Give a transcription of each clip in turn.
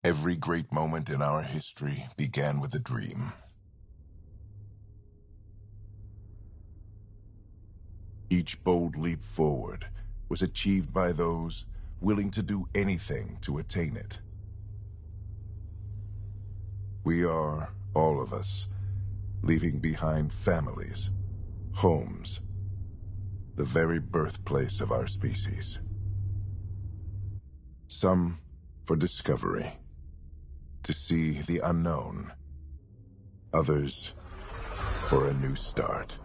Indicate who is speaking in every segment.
Speaker 1: Every great moment in our history began with a dream. Each bold leap forward was achieved by those willing to do anything to attain it. We are, all of us, leaving behind families, homes, the very birthplace of our species. Some for discovery, to see the unknown. Others for a new start.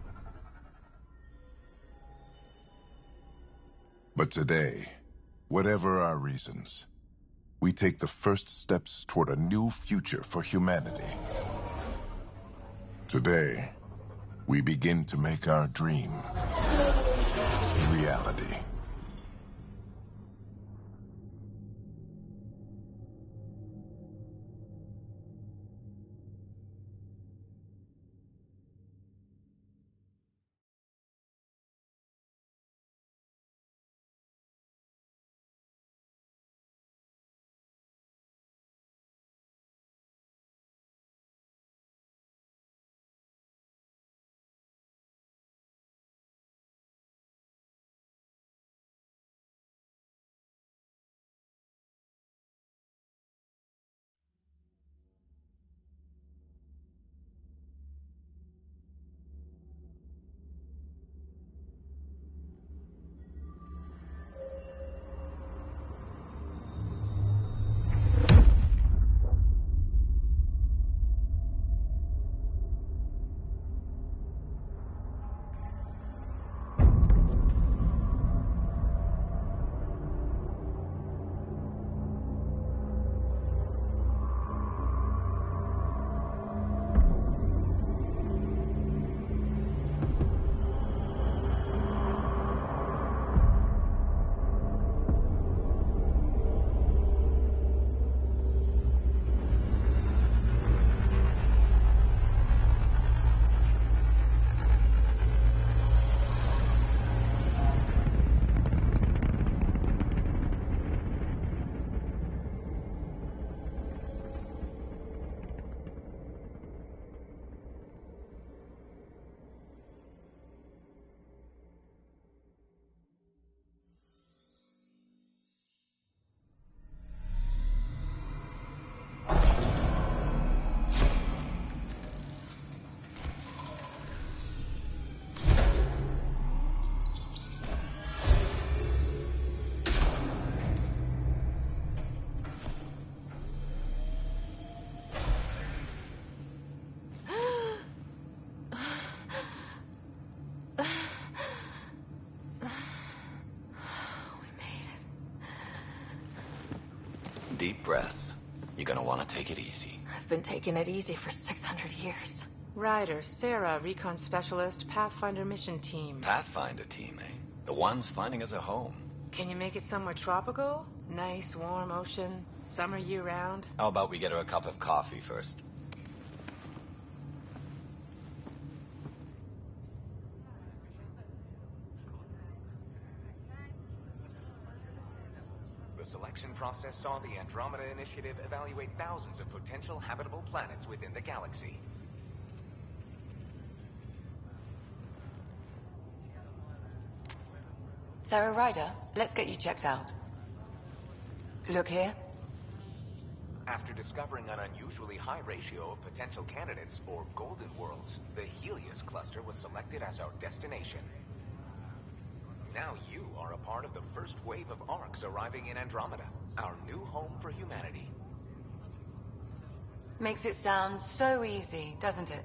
Speaker 1: But today, whatever our reasons, we take the first steps toward a new future for humanity. Today, we begin to make our dream reality.
Speaker 2: Deep breaths. You're gonna want to take it easy.
Speaker 3: I've been taking it easy for 600 years.
Speaker 4: Ryder, Sarah, Recon Specialist, Pathfinder Mission Team.
Speaker 2: Pathfinder team, eh? The ones finding us a home.
Speaker 4: Can you make it somewhere tropical? Nice, warm ocean, summer year-round?
Speaker 2: How about we get her a cup of coffee first?
Speaker 5: The selection process saw the Andromeda Initiative evaluate thousands of potential habitable planets within the galaxy.
Speaker 6: Sarah Ryder, let's get you checked out. Look here.
Speaker 5: After discovering an unusually high ratio of potential candidates, or golden worlds, the Helios cluster was selected as our destination. Now you are a part of the first wave of ARCs arriving in Andromeda, our new home for humanity.
Speaker 6: Makes it sound so easy, doesn't it?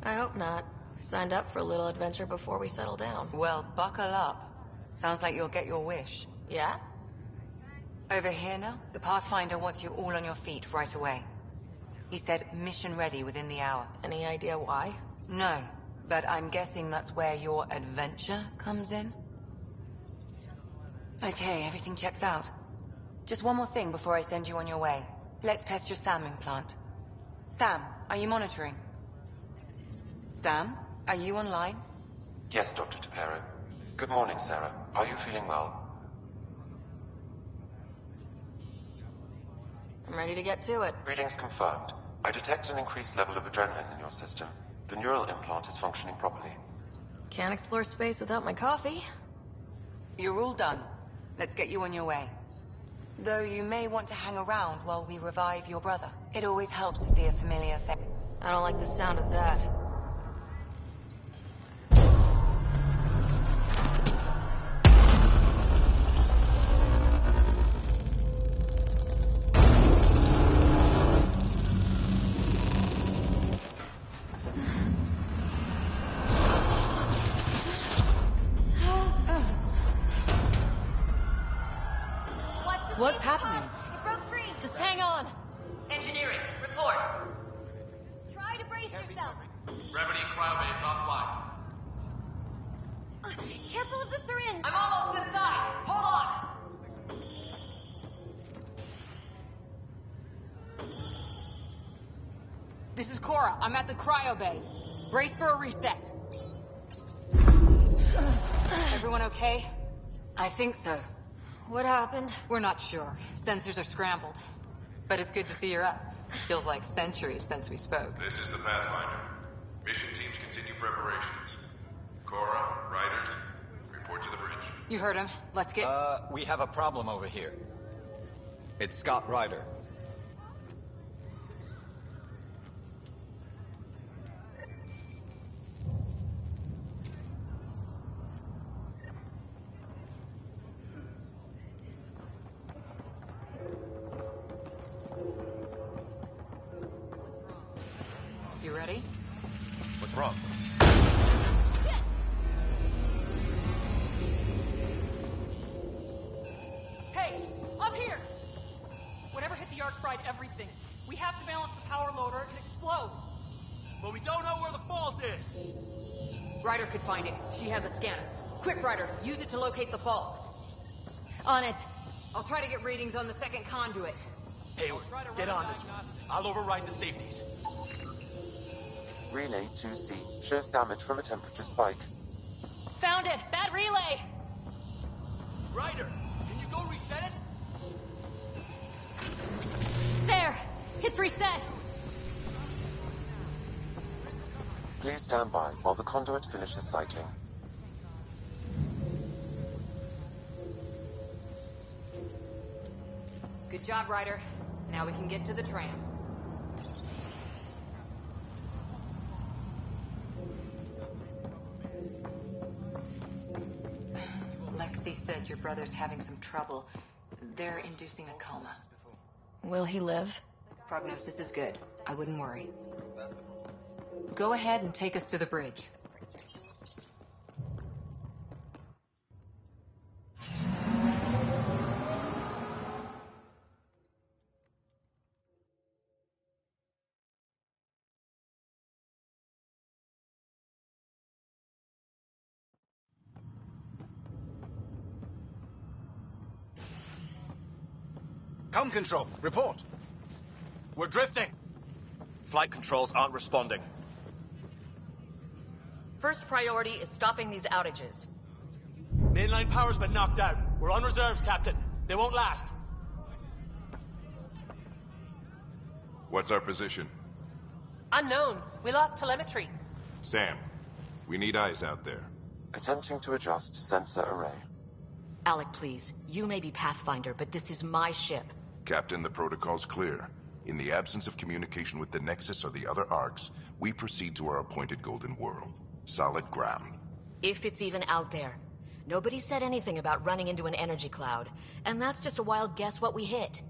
Speaker 3: I hope not. I signed up for a little adventure before we settle down.
Speaker 6: Well, buckle up. Sounds like you'll get your wish.
Speaker 3: Yeah?
Speaker 6: Over here now, the Pathfinder wants you all on your feet right away. He said mission ready within the hour.
Speaker 3: Any idea why?
Speaker 6: No, but I'm guessing that's where your adventure comes in. Okay, everything checks out. Just one more thing before I send you on your way. Let's test your SAM implant. Sam, are you monitoring? Sam, are you online?
Speaker 7: Yes, Dr. Tapero. Good morning, Sarah. Are you feeling well?
Speaker 3: I'm ready to get to it.
Speaker 7: Readings confirmed. I detect an increased level of adrenaline in your system. The neural implant is functioning properly.
Speaker 3: Can't explore space without my coffee.
Speaker 6: You're all done. Let's get you on your way. Though you may want to hang around while we revive your brother. It always helps to see a familiar face.
Speaker 3: I don't like the sound of that. What's happening?
Speaker 8: It broke free.
Speaker 3: Just hang on.
Speaker 8: Engineering, report. Try to brace yourself.
Speaker 9: Gravity cryobase offline.
Speaker 8: Careful of the syringe.
Speaker 6: I'm almost inside. Hold on. This is Cora. I'm at the cryo bay. Brace for a reset. Everyone okay? I think so.
Speaker 3: What happened?
Speaker 6: We're not sure. Sensors are scrambled. But it's good to see you're up. Feels like centuries since we spoke.
Speaker 1: This is the Pathfinder. Mission teams continue preparations. Cora, Riders, report to the bridge.
Speaker 6: You heard him. Let's get...
Speaker 2: We have a problem over here. It's Scott Ryder.
Speaker 6: You ready?
Speaker 2: What's wrong?
Speaker 10: Hey, up here! Whatever hit the arc fried everything. We have to balance the power load or it could explode.
Speaker 9: But we don't know where the fault is.
Speaker 6: Ryder could find it. She has a scanner. Quick, Ryder. Use it to locate the fault.
Speaker 3: On it.
Speaker 6: I'll try to get readings on the second conduit.
Speaker 9: Hayward, get on this one. I'll override the safeties.
Speaker 7: Relay 2C shows damage from a temperature spike.
Speaker 8: Found it. Bad relay.
Speaker 9: Ryder, can you go reset it?
Speaker 8: There. It's reset.
Speaker 7: Please stand by while the conduit finishes cycling.
Speaker 6: Good job, Ryder. Now we can get to the tram. Lexi said your brother's having some trouble. They're inducing a coma.
Speaker 3: Will he live?
Speaker 6: Prognosis is good. I wouldn't worry. Go ahead and take us to the bridge.
Speaker 9: Helm control, report. We're drifting. Flight controls aren't responding.
Speaker 11: First priority is stopping these outages.
Speaker 9: Mainline power's been knocked out. We're on reserves, Captain. They won't last.
Speaker 1: What's our position?
Speaker 11: Unknown. We lost telemetry.
Speaker 1: Sam, we need eyes out there.
Speaker 7: Attempting to adjust sensor array.
Speaker 11: Alec, please. You may be Pathfinder, but this is my ship.
Speaker 1: Captain, the protocol's clear. In the absence of communication with the Nexus or the other arcs, we proceed to our appointed Golden World. Solid ground.
Speaker 11: If it's even out there. Nobody said anything about running into an energy cloud, and that's just a wild guess what we hit.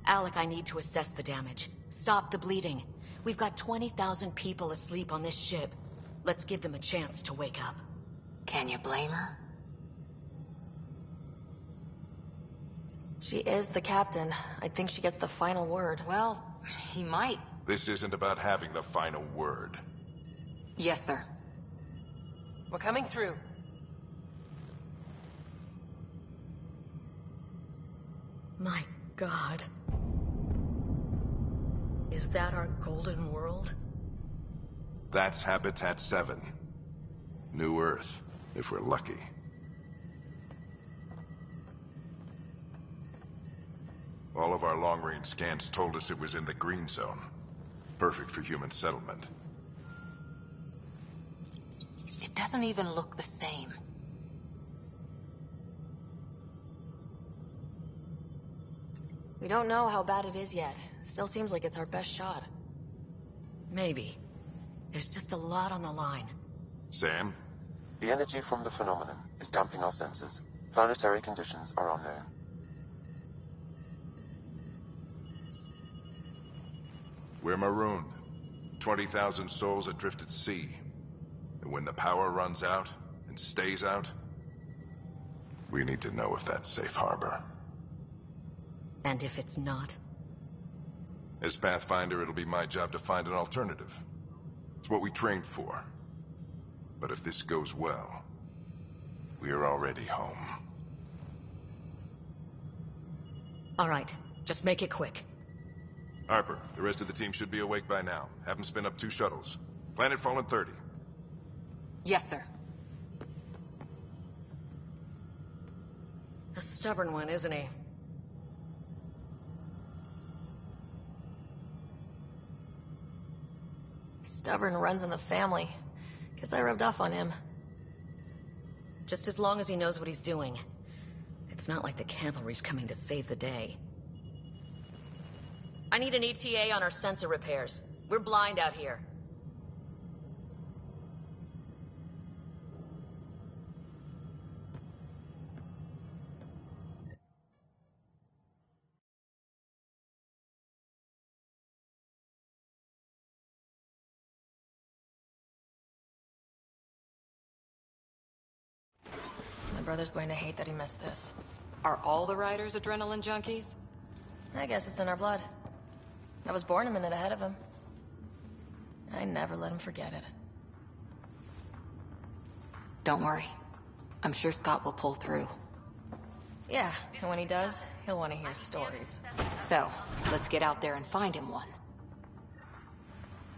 Speaker 11: Alec, I need to assess the damage. Stop the bleeding. We've got 20,000 people asleep on this ship. Let's give them a chance to wake up.
Speaker 6: Can you blame her?
Speaker 3: She is the captain. I think she gets the final word.
Speaker 6: Well, he might.
Speaker 1: This isn't about having the final word.
Speaker 6: Yes, sir.
Speaker 11: We're coming through.
Speaker 3: My God.
Speaker 11: Is that our golden world?
Speaker 1: That's Habitat 7. New Earth, if we're lucky. All of our long-range scans told us it was in the green zone. Perfect for human settlement.
Speaker 6: It doesn't even look the same.
Speaker 3: We don't know how bad it is yet. Still seems like it's our best shot.
Speaker 11: Maybe. There's just a lot on the line.
Speaker 1: Sam?
Speaker 7: The energy from the phenomenon is damping our senses. Planetary conditions are unknown.
Speaker 1: We're marooned. 20,000 souls adrift at sea. And when the power runs out, and stays out, we need to know if that's safe harbor.
Speaker 11: And if it's not?
Speaker 1: As Pathfinder, it'll be my job to find an alternative. It's what we trained for. But if this goes well, we're already home.
Speaker 11: All right, just make it quick.
Speaker 1: Harper, the rest of the team should be awake by now. Have them spin up 2 shuttles. Planet Fallen 30.
Speaker 6: Yes, sir.
Speaker 11: A stubborn one, isn't he?
Speaker 3: Stubborn runs in the family. Guess I rubbed off on him.
Speaker 11: Just as long as he knows what he's doing. It's not like the cavalry's coming to save the day. I need an ETA on our sensor repairs. We're blind out here.
Speaker 3: My brother's going to hate that he missed this.
Speaker 6: Are all the riders adrenaline junkies?
Speaker 3: I guess it's in our blood. I was born a minute ahead of him. I never let him forget it.
Speaker 6: Don't worry. I'm sure Scott will pull through.
Speaker 3: Yeah, and when he does, he'll want to hear stories.
Speaker 6: So, let's get out there and find him one.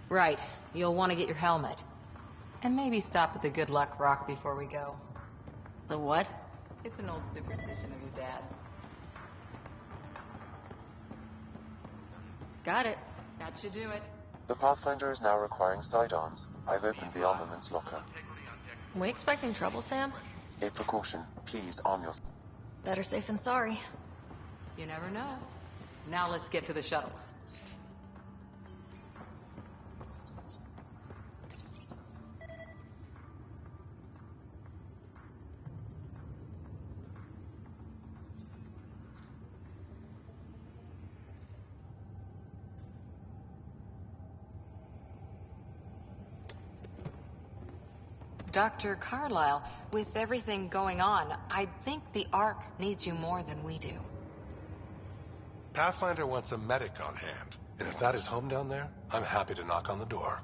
Speaker 6: Right, you'll want to get your helmet. And maybe stop at the Good Luck Rock before we go.
Speaker 3: The what?
Speaker 6: It's an old superstition of your dad's.
Speaker 3: Got it.
Speaker 6: That should do it.
Speaker 7: The Pathfinder is now requiring sidearms. I've opened the armaments locker.
Speaker 3: We expecting trouble, Sam?
Speaker 7: A precaution. Please arm yourself.
Speaker 3: Better safe than sorry.
Speaker 6: You never know. Now let's get to the shuttles. Dr. Carlyle, with everything going on, I think the Ark needs you more than we do.
Speaker 12: Pathfinder wants a medic on hand, and if that is home down there, I'm happy to knock on the door.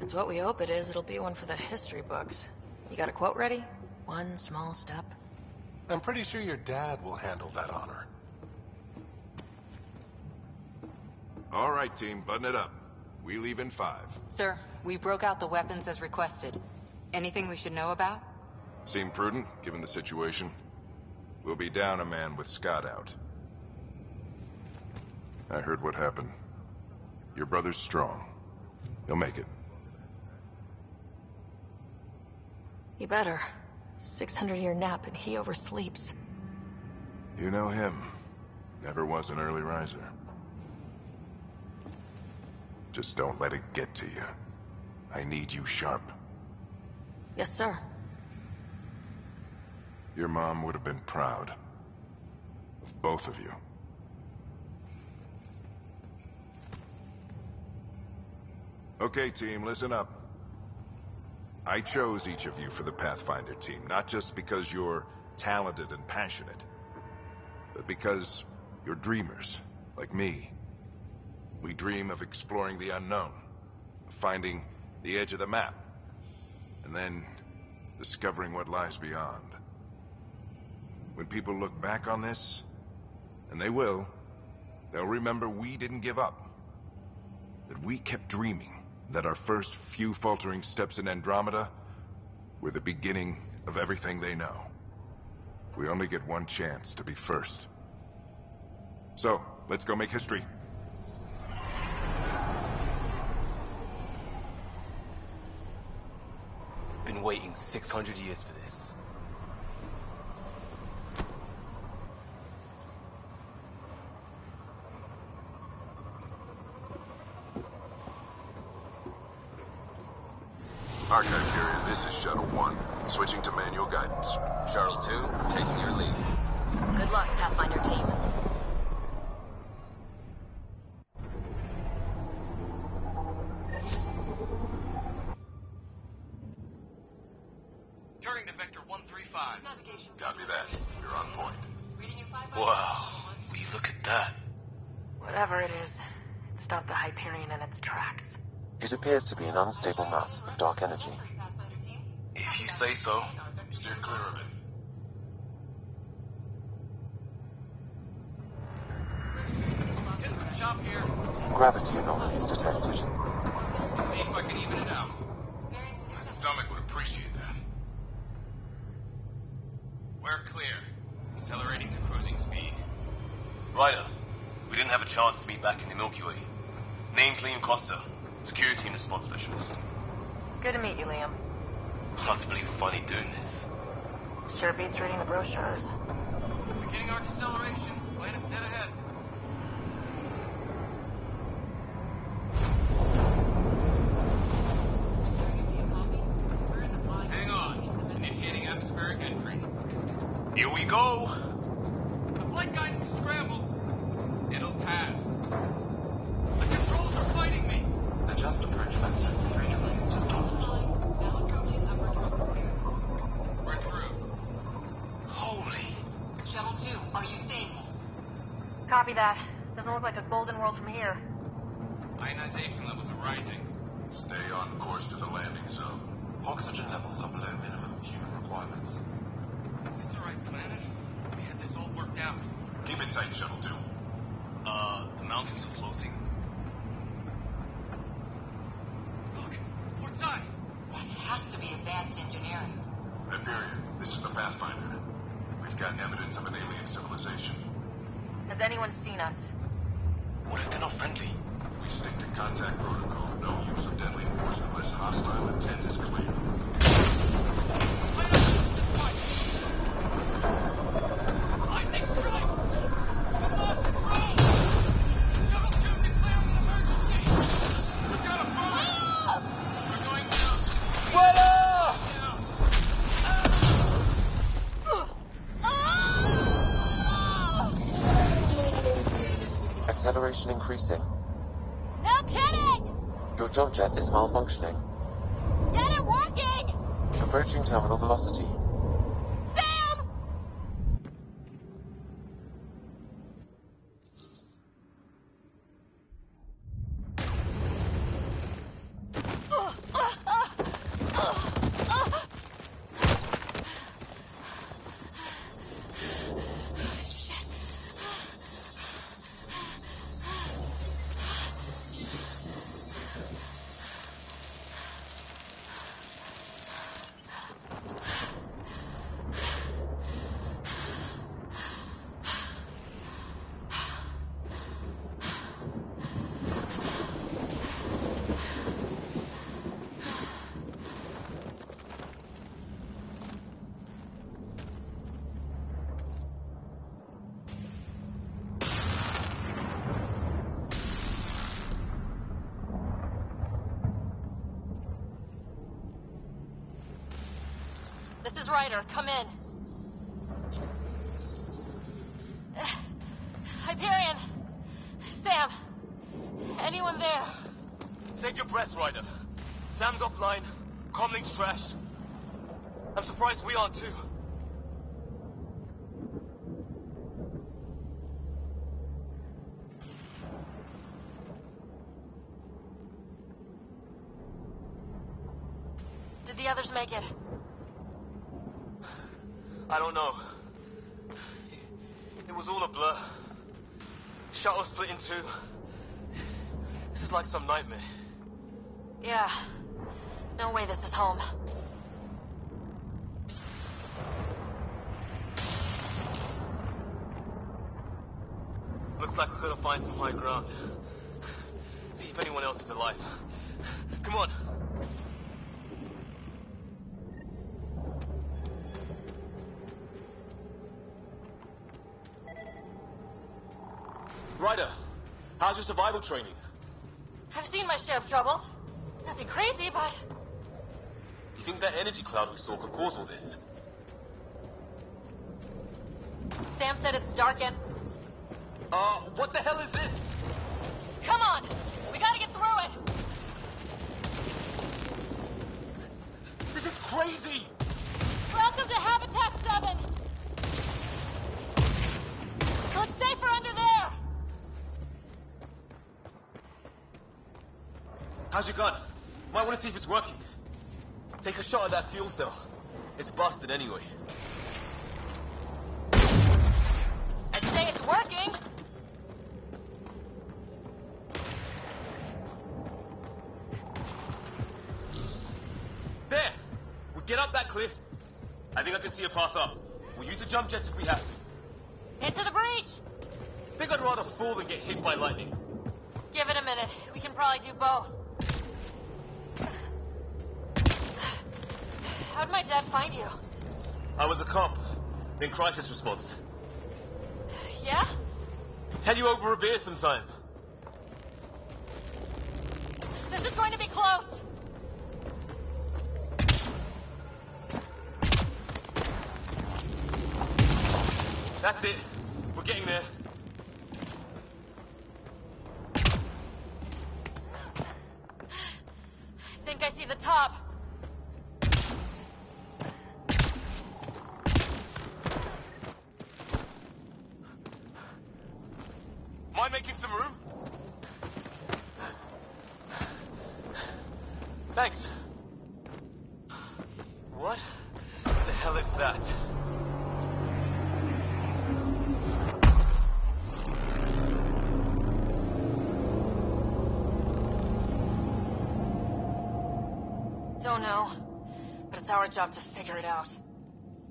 Speaker 3: It's what we hope it is. It'll be one for the history books. You got a quote ready? One small step.
Speaker 12: I'm pretty sure your dad will handle that honor.
Speaker 1: All right, team, button it up. We leave in 5.
Speaker 6: Sir, we broke out the weapons as requested. Anything we should know about?
Speaker 1: Seem prudent, given the situation. We'll be down a man with Scott out. I heard what happened. Your brother's strong. He'll make it.
Speaker 3: You better. 600-year nap and he oversleeps.
Speaker 1: You know him. Never was an early riser. Just don't let it get to you. I need you sharp.
Speaker 3: Yes, sir.
Speaker 1: Your mom would have been proud. Of both of you. Okay, team, listen up. I chose each of you for the Pathfinder team, not just because you're talented and passionate, but because you're dreamers, like me. We dream of exploring the unknown, of finding the edge of the map, and then discovering what lies beyond. When people look back on this, and they will, they'll remember we didn't give up. That we kept dreaming, that our first few faltering steps in Andromeda were the beginning of everything they know. We only get one chance to be first. So, let's go make history.
Speaker 13: Been waiting 600 years for this.
Speaker 1: Archive carrier, this is Shuttle 1. Switching to manual guidance.
Speaker 2: Shuttle 2, taking your lead.
Speaker 3: Good luck, Pathfinder team.
Speaker 9: Turning to Vector 135.
Speaker 8: Navigation.
Speaker 1: Copy that. You're on point.
Speaker 8: Reading in 5
Speaker 13: Wow, will you look at that?
Speaker 6: Whatever it is, it stopped the Hyperion in its tracks.
Speaker 7: It appears to be an unstable mass of dark energy.
Speaker 13: If you say so.
Speaker 1: Steer clear of it.
Speaker 9: Getting some chop here.
Speaker 7: Gravity anomalies detected.
Speaker 9: See if I can even it out. My stomach would appreciate that. We're clear. Accelerating to cruising speed.
Speaker 13: Ryder, we didn't have a chance to meet back in the Milky Way. Name's Liam Costa, security and response specialist.
Speaker 6: Good to meet you, Liam.
Speaker 13: Hard to believe we're finally doing this.
Speaker 6: Sure beats reading the brochures.
Speaker 9: Beginning our deceleration. Planet's dead ahead. Hang on. Initiating atmospheric entry.
Speaker 13: Here we go!
Speaker 9: The flight guidance is scrambled. It'll pass. The controls are fighting me.
Speaker 7: Adjust approach vector 3 degrees to start.
Speaker 9: We're through.
Speaker 13: Holy.
Speaker 8: Shuttle 2, are you seeing this?
Speaker 3: Copy that. Doesn't look like a golden world from here.
Speaker 9: Ionization levels are rising.
Speaker 1: Stay on course to the landing zone.
Speaker 7: Oxygen levels are below minimum human requirements.
Speaker 9: Is this the right planet? We had this all worked out.
Speaker 1: Keep it tight, Shuttle 2.
Speaker 13: The mountains are floating.
Speaker 9: Look, port side.
Speaker 8: That has to be advanced engineering.
Speaker 1: Hyperion, this is the Pathfinder. We've got evidence of an alien civilization.
Speaker 3: Has anyone seen us?
Speaker 13: What if they're not friendly?
Speaker 1: We stick to contact protocol. No use of deadly force unless hostile intent is clear.
Speaker 9: Lightning strike! Come on, control! Shuttle 2 declaring an emergency! We got a fire! We're going down!
Speaker 7: Acceleration increasing.
Speaker 8: No kidding!
Speaker 7: Your job jet is malfunctioning.
Speaker 8: Get it working!
Speaker 7: Approaching terminal velocity.
Speaker 8: Sam! This is Ryder. Come in. Hyperion! Sam! Anyone there?
Speaker 13: Save your breath, Ryder. Sam's offline. Comlink's trashed. I'm surprised we aren't too.
Speaker 8: Did the others make it?
Speaker 13: I don't know. It was all a blur. Shuttle split in two. This is like some nightmare.
Speaker 8: Yeah. No way this is home.
Speaker 13: Looks like we've got to find some high ground. See if anyone else is alive. Come on. Ryder, how's your survival training?
Speaker 8: I've seen my share of troubles. Nothing crazy, but...
Speaker 13: You think that energy cloud we saw could cause all this?
Speaker 8: Sam said it's dark and...
Speaker 13: What the hell is this?
Speaker 8: Come on! We gotta get through it!
Speaker 13: This is crazy!
Speaker 8: Welcome to Habitat 7! Looks safer under there!
Speaker 13: How's your gun? Might want to see if it's working. Take a shot at that fuel cell. It's busted anyway.
Speaker 8: I'd say it's working!
Speaker 13: There! We'll get up that cliff. I think I can see a path up. We'll use the jump jets if we have to.
Speaker 8: Into the breach!
Speaker 13: I think I'd rather fall than get hit by lightning.
Speaker 8: Give it a minute. We can probably do both. How'd my dad find you?
Speaker 13: I was a cop in crisis response.
Speaker 8: Yeah?
Speaker 13: Tell you over a beer sometime.
Speaker 8: This is going to be close.
Speaker 13: That's it. We're getting there.
Speaker 8: I think I see the top.
Speaker 13: Mind making some room? Thanks. What the hell is that?
Speaker 8: Don't know, but it's our job to figure it out.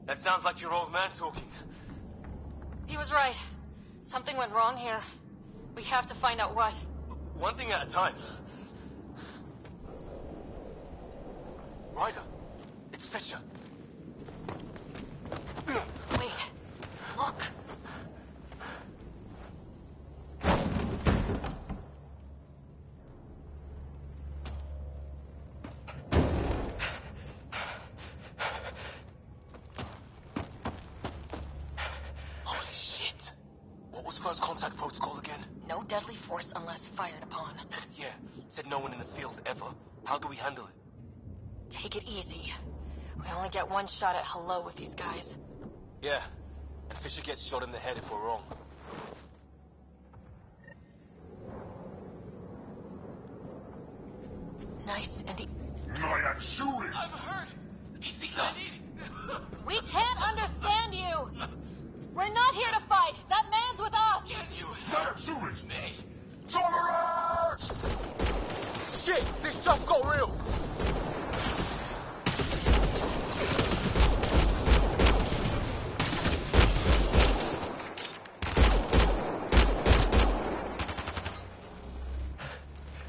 Speaker 13: That sounds like your old man talking.
Speaker 8: He was right. Something went wrong here. We have to find out what.
Speaker 13: One thing at a time. Ryder, it's Fisher.
Speaker 8: Wait, look.
Speaker 13: Holy shit. What was first contact protocol again?
Speaker 8: No deadly force unless fired upon.
Speaker 13: Yeah, said no one in the field ever. How do we handle it?
Speaker 8: Take it easy. We only get one shot at hello with these guys.
Speaker 13: Yeah, and Fisher gets shot in the head if we're wrong.
Speaker 8: Nice and...
Speaker 1: I am shooting!
Speaker 13: I'm hurt! He sees us!
Speaker 8: We can't understand you! We're not here to fight! That man's with us!
Speaker 13: Can you
Speaker 1: I
Speaker 13: help
Speaker 1: am shooting!
Speaker 13: me?
Speaker 1: Tolerance!
Speaker 13: Shit! This stuff got real!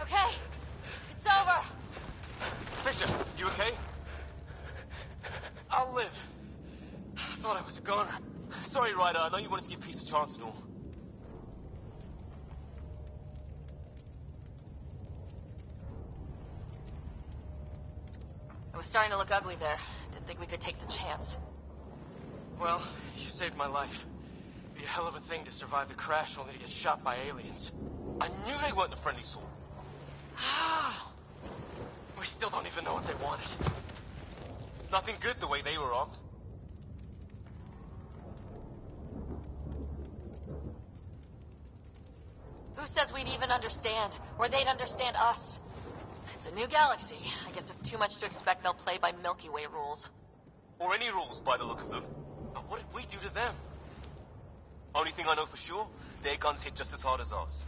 Speaker 8: Okay, it's over.
Speaker 13: Fisher, you okay? I'll live. I thought I was a goner. Sorry, Ryder. I know you wanted to give peace a chance and all.
Speaker 8: It was starting to look ugly there. Didn't think we could take the chance.
Speaker 13: Well, you saved my life. It'd be a hell of a thing to survive the crash only to get shot by aliens. I knew they weren't the friendly sort. We still don't even know what they wanted. Nothing good the way they were armed.
Speaker 8: Who says we'd even understand? Or they'd understand us?
Speaker 3: It's a new galaxy. I guess it's too much to expect they'll play by Milky Way rules.
Speaker 13: Or any rules by the look of them. But what did we do to them? Only thing I know for sure, their guns hit just as hard as ours.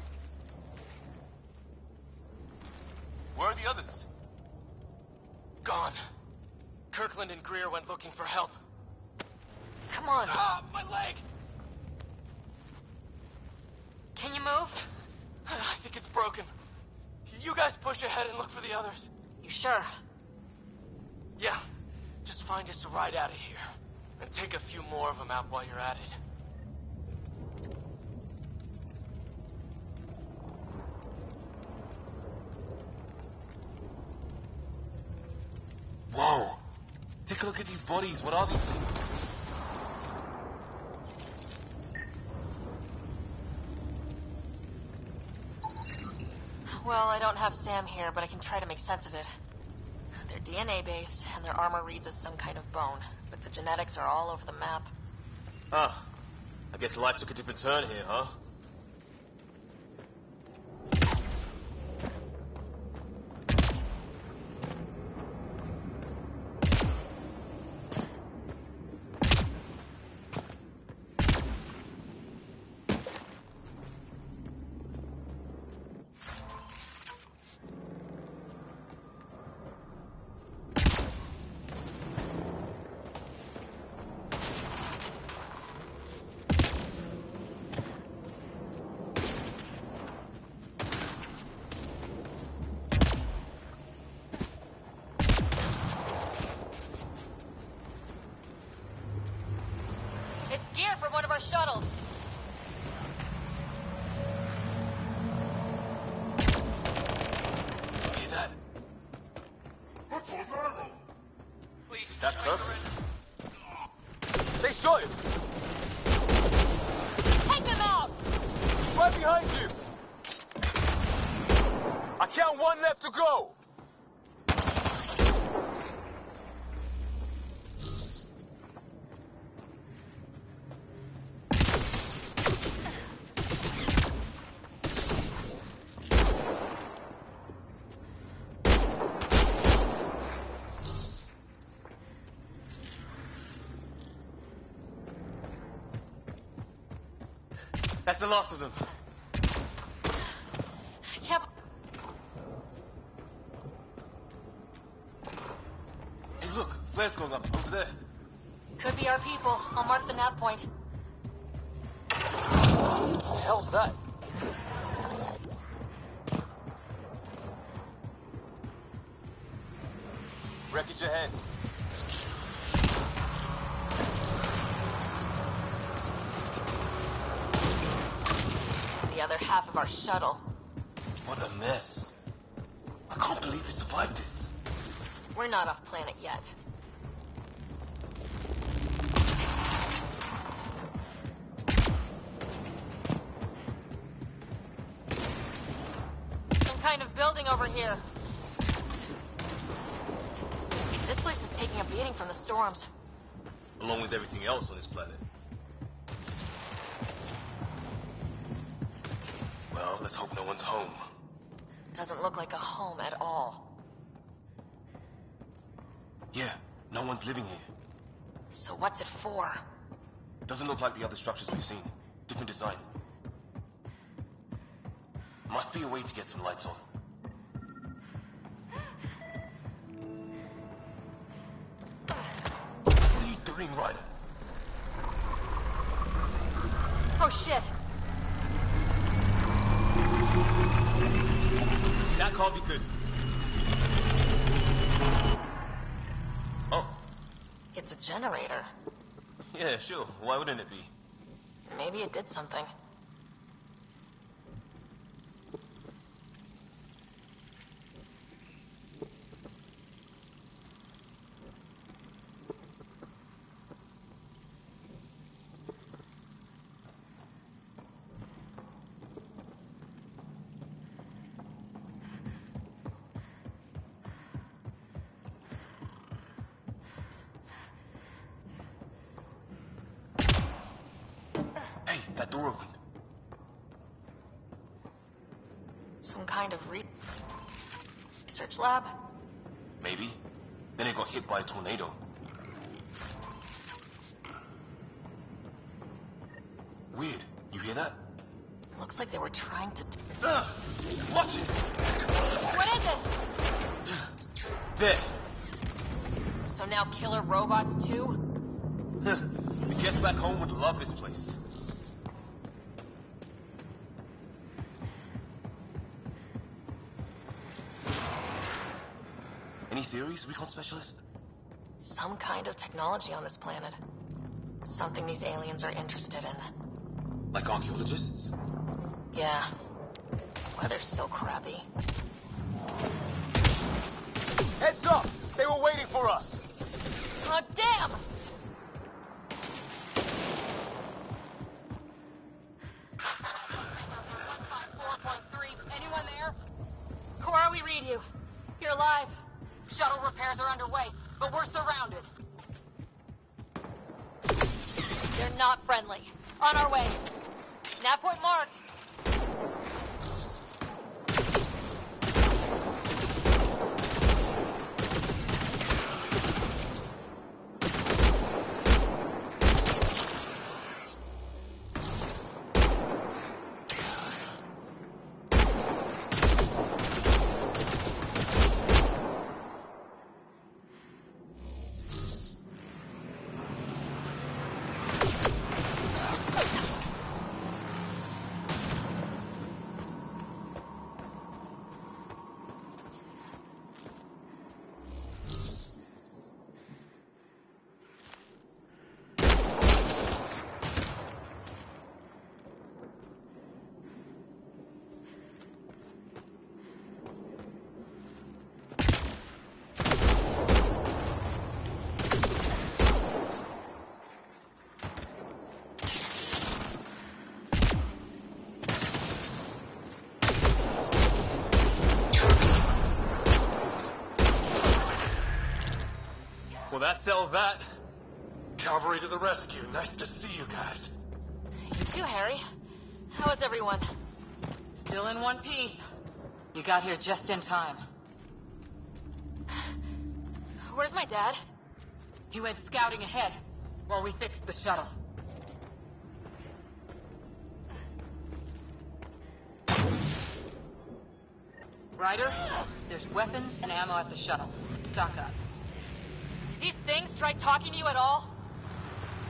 Speaker 13: Where are the others? Gone. Kirkland and Greer went looking for help.
Speaker 3: Come on.
Speaker 13: Ah, my leg!
Speaker 3: Can you move?
Speaker 13: I think it's broken. You guys push ahead and look for the others.
Speaker 3: You sure?
Speaker 13: Yeah. Just find us a ride out of here. And take a few more of them out while you're at it. Whoa! Take a look at these bodies. What are these things?
Speaker 3: Well, I don't have Sam here, but I can try to make sense of it. They're DNA-based, and their armor reads as some kind of bone, but the genetics are all over the map.
Speaker 13: Ah, I guess life took a different turn here, huh?
Speaker 3: It's gear from one of our shuttles.
Speaker 13: Hear that? Please, is that Kirk? They shot him!
Speaker 8: Take them out!
Speaker 13: Right behind you! I count one left to go! That's the last of them.
Speaker 3: Yeah,
Speaker 13: Hey, look, flares going up over there.
Speaker 3: could be our people. I'll mark the nav point.
Speaker 13: What the hell's that? Wreckage ahead.
Speaker 3: The other half of our shuttle.
Speaker 13: What a mess. I can't believe we survived this.
Speaker 3: We're not off planet yet. Some kind of building over here. This place is taking a beating from the storms.
Speaker 13: Along with everything else on this planet. Well, let's hope no one's home.
Speaker 3: Doesn't look like a home at all.
Speaker 13: Yeah, no one's living here.
Speaker 3: So what's it for?
Speaker 13: Doesn't look like the other structures we've seen. Different design. Must be a way to get some lights on. What are you doing, Ryder?
Speaker 3: Oh shit!
Speaker 13: That can't be good. Oh.
Speaker 3: It's a generator.
Speaker 13: Yeah, sure. Why wouldn't it be?
Speaker 3: Maybe it did something.
Speaker 13: Hey, that door opened.
Speaker 3: Some kind of Research lab?
Speaker 13: Maybe. Then it got hit by a tornado. Weird. You hear that?
Speaker 3: Looks like they were trying to...
Speaker 13: Watch it!
Speaker 3: What is it?
Speaker 13: There.
Speaker 3: So now killer robots too?
Speaker 13: The guests back home would love this place. Any theories, recon specialist?
Speaker 3: Some kind of technology on this planet. Something these aliens are interested in.
Speaker 13: Like archaeologists?
Speaker 3: Yeah. Weather's so crappy.
Speaker 13: Heads up! They were waiting for us!
Speaker 3: Oh, damn!
Speaker 6: Anyone there?
Speaker 3: Cora, we read you. You're alive.
Speaker 6: Shuttle repairs are underway, but we're surrounded.
Speaker 3: They're not friendly. On our way. Nav point marked.
Speaker 13: Well, that settled that.
Speaker 12: Cavalry to the rescue. Nice to see you guys.
Speaker 3: You too, Harry. How is everyone?
Speaker 6: Still in one piece. You got here just in time.
Speaker 3: Where's my dad?
Speaker 6: He went scouting ahead while we fixed the shuttle. Ryder, there's weapons and ammo at the shuttle. Stock up.
Speaker 3: These things tried talking to you at all?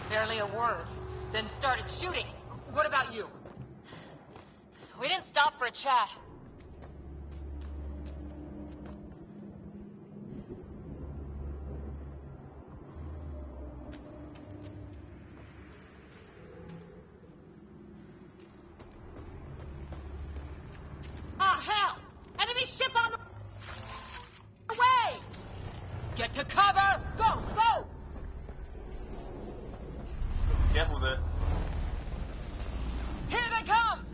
Speaker 6: Barely a word. Then started shooting. What about you?
Speaker 3: We didn't stop for a chat.
Speaker 10: Ah, hell! Enemy ship on the way!
Speaker 6: Get to cover! Go, go!
Speaker 13: Careful there.
Speaker 6: Here they come!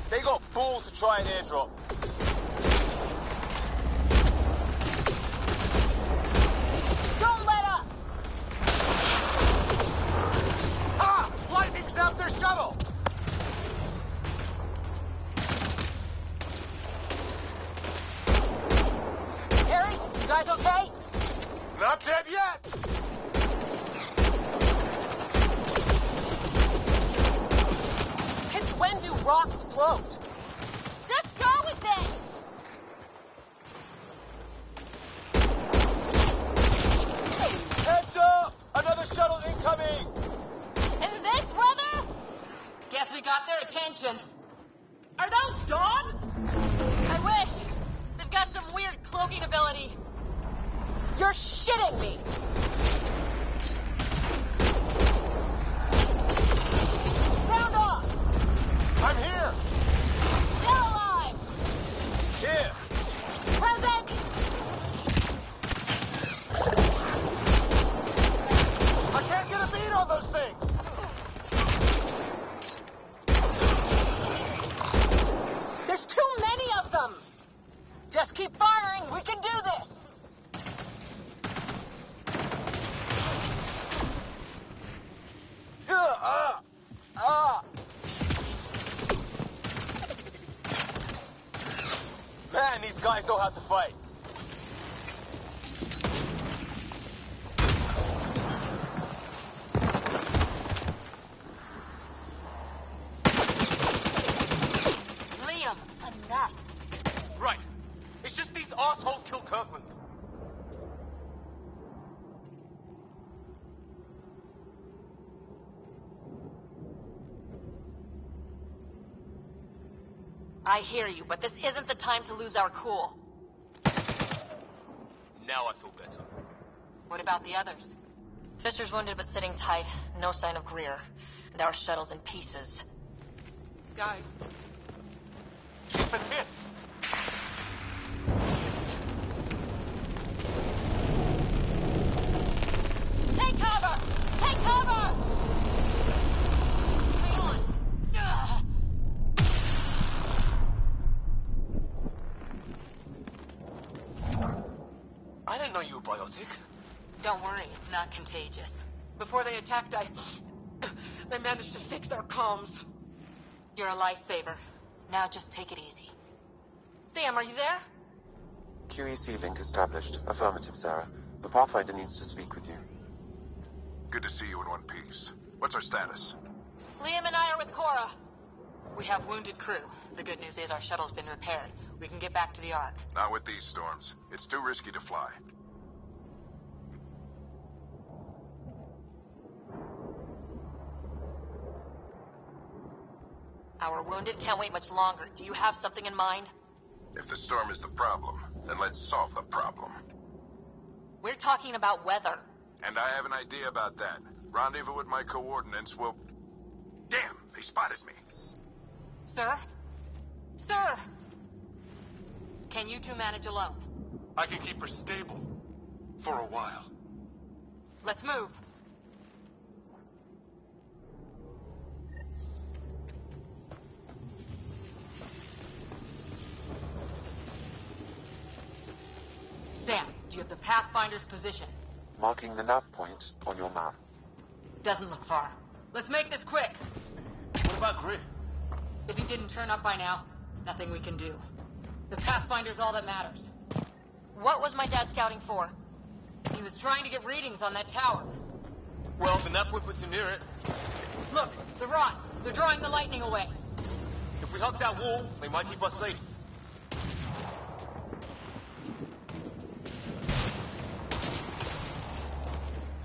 Speaker 13: They got balls to try an airdrop.
Speaker 6: Don't let up!
Speaker 13: Ah! Lightning zapped their shuttle!
Speaker 6: Harry, you guys okay?
Speaker 13: Not dead yet!
Speaker 6: It's when do rocks float?
Speaker 8: Just go with it!
Speaker 13: Heads up! Another shuttle incoming!
Speaker 8: In this weather?
Speaker 6: Guess we got their attention.
Speaker 10: Are those dogs?
Speaker 3: I wish. They've got some weird cloaking ability.
Speaker 6: You're shitting me! Sound off!
Speaker 13: I'm here!
Speaker 3: They're alive!
Speaker 13: Here!
Speaker 6: Present!
Speaker 13: I can't get a beat on those things!
Speaker 6: There's too many of them! Just keep firing, we can do this!
Speaker 13: guys know how to fight.
Speaker 3: Liam, enough.
Speaker 13: Right. It's just these assholes killed Kirkland.
Speaker 3: I hear you, but this isn't the time to lose our cool.
Speaker 13: Now I feel better.
Speaker 3: What about the others? Fisher's wounded but sitting tight. No sign of Greer. And our shuttle's in pieces.
Speaker 10: Guys,
Speaker 13: She's been hit.
Speaker 8: Take cover! Take cover!
Speaker 3: Hang on. Ugh.
Speaker 13: I didn't know you were biotic.
Speaker 3: Don't worry, it's not contagious.
Speaker 10: before they attacked, I managed to fix our comms.
Speaker 3: You're a lifesaver. Now just take it easy. Sam, are you there?
Speaker 7: QEC link established. Affirmative, Sarah. The Pathfinder needs to speak with you.
Speaker 1: Good to see you in one piece. What's our status?
Speaker 3: Liam and I are with Cora. We have wounded crew. The good news is our shuttle's been repaired. We can get back to the Ark.
Speaker 1: Not with these storms. It's too risky to fly.
Speaker 3: Our wounded can't wait much longer. Do you have something in mind?
Speaker 1: If the storm is the problem, then let's solve the problem.
Speaker 3: We're talking about weather.
Speaker 1: And I have an idea about that. Rendezvous with my coordinates will... Damn, they spotted me.
Speaker 3: Sir? Sir! Can you two manage alone?
Speaker 12: I can keep her stable. For a while.
Speaker 3: Let's move. Sam, do you have the Pathfinder's position?
Speaker 7: Marking the nav point on your map.
Speaker 3: Doesn't look far. Let's make this quick.
Speaker 13: What about Grit?
Speaker 3: If he didn't turn up by now, nothing we can do. The Pathfinder's all that matters. What was my dad scouting for? He was trying to get readings on that tower.
Speaker 13: Well, the nav point puts him near it.
Speaker 3: Look, the rods. They're drawing the lightning away.
Speaker 13: If we hug that wall, they might keep us safe.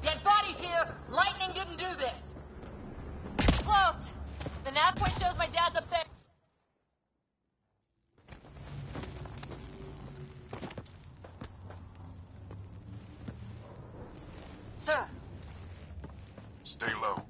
Speaker 3: Dead bodies here! Lightning didn't do this! Close! The nav point shows my dad's up there. Sir!
Speaker 1: Stay low.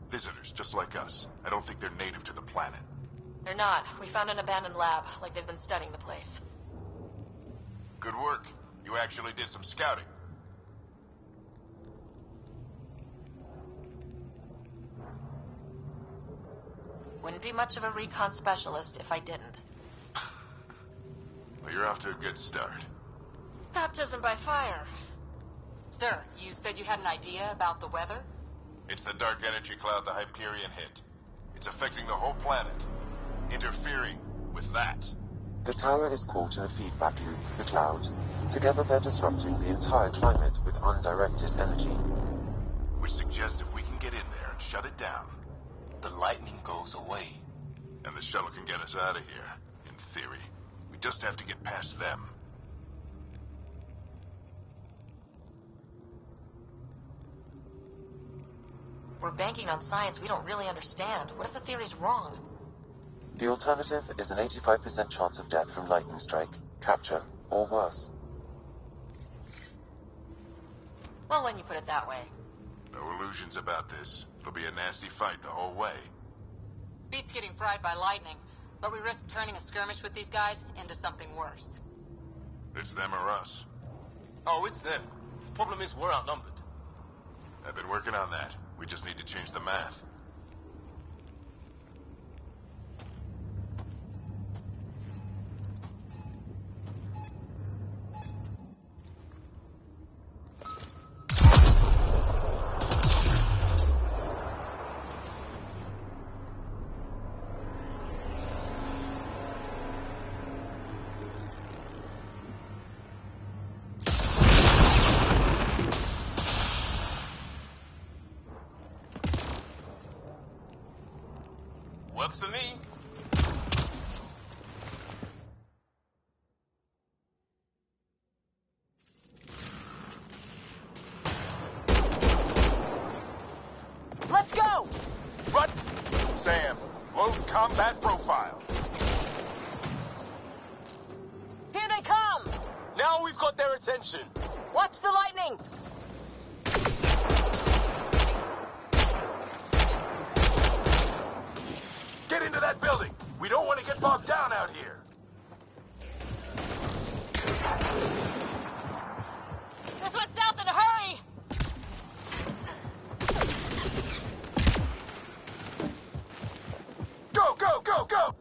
Speaker 1: Visitors, just like us. I don't think they're native to the planet.
Speaker 3: They're not. We found an abandoned lab, like they've been studying the place.
Speaker 1: Good work. You actually did some scouting.
Speaker 3: Wouldn't be much of a recon specialist if I didn't.
Speaker 1: Well, you're off to a good start.
Speaker 3: Baptism by fire. Sir, you said you had an idea about the weather?
Speaker 1: It's the dark energy cloud the Hyperion hit. It's affecting the whole planet. Interfering with that.
Speaker 7: The tower is caught in a feedback loop with the cloud. Together they're disrupting the entire climate with undirected energy.
Speaker 1: Which suggests if we can get in there and shut it down,
Speaker 2: The lightning goes away.
Speaker 1: and the shuttle can get us out of here, in theory. We just have to get past them.
Speaker 3: We're banking on science we don't really understand. What if the theory's wrong?
Speaker 7: The alternative is an 85% chance of death from lightning strike, capture, or worse.
Speaker 3: Well, when you put it that way.
Speaker 1: No illusions about this. It'll be a nasty fight the whole way.
Speaker 3: Beats getting fried by lightning, but we risk turning a skirmish with these guys into something worse.
Speaker 1: It's them or us.
Speaker 13: Oh, it's them. Problem is, we're outnumbered.
Speaker 1: I've been working on that. We just need to change the math.
Speaker 13: Works for me.
Speaker 3: Let's go!
Speaker 1: Run! Sam, load combat profile.
Speaker 3: Here they come!
Speaker 13: Now we've got their attention.
Speaker 3: Watch the lightning!
Speaker 1: Get into that building. We don't want to get bogged down out here.
Speaker 8: This went south in a hurry!
Speaker 1: Go, go, go, go!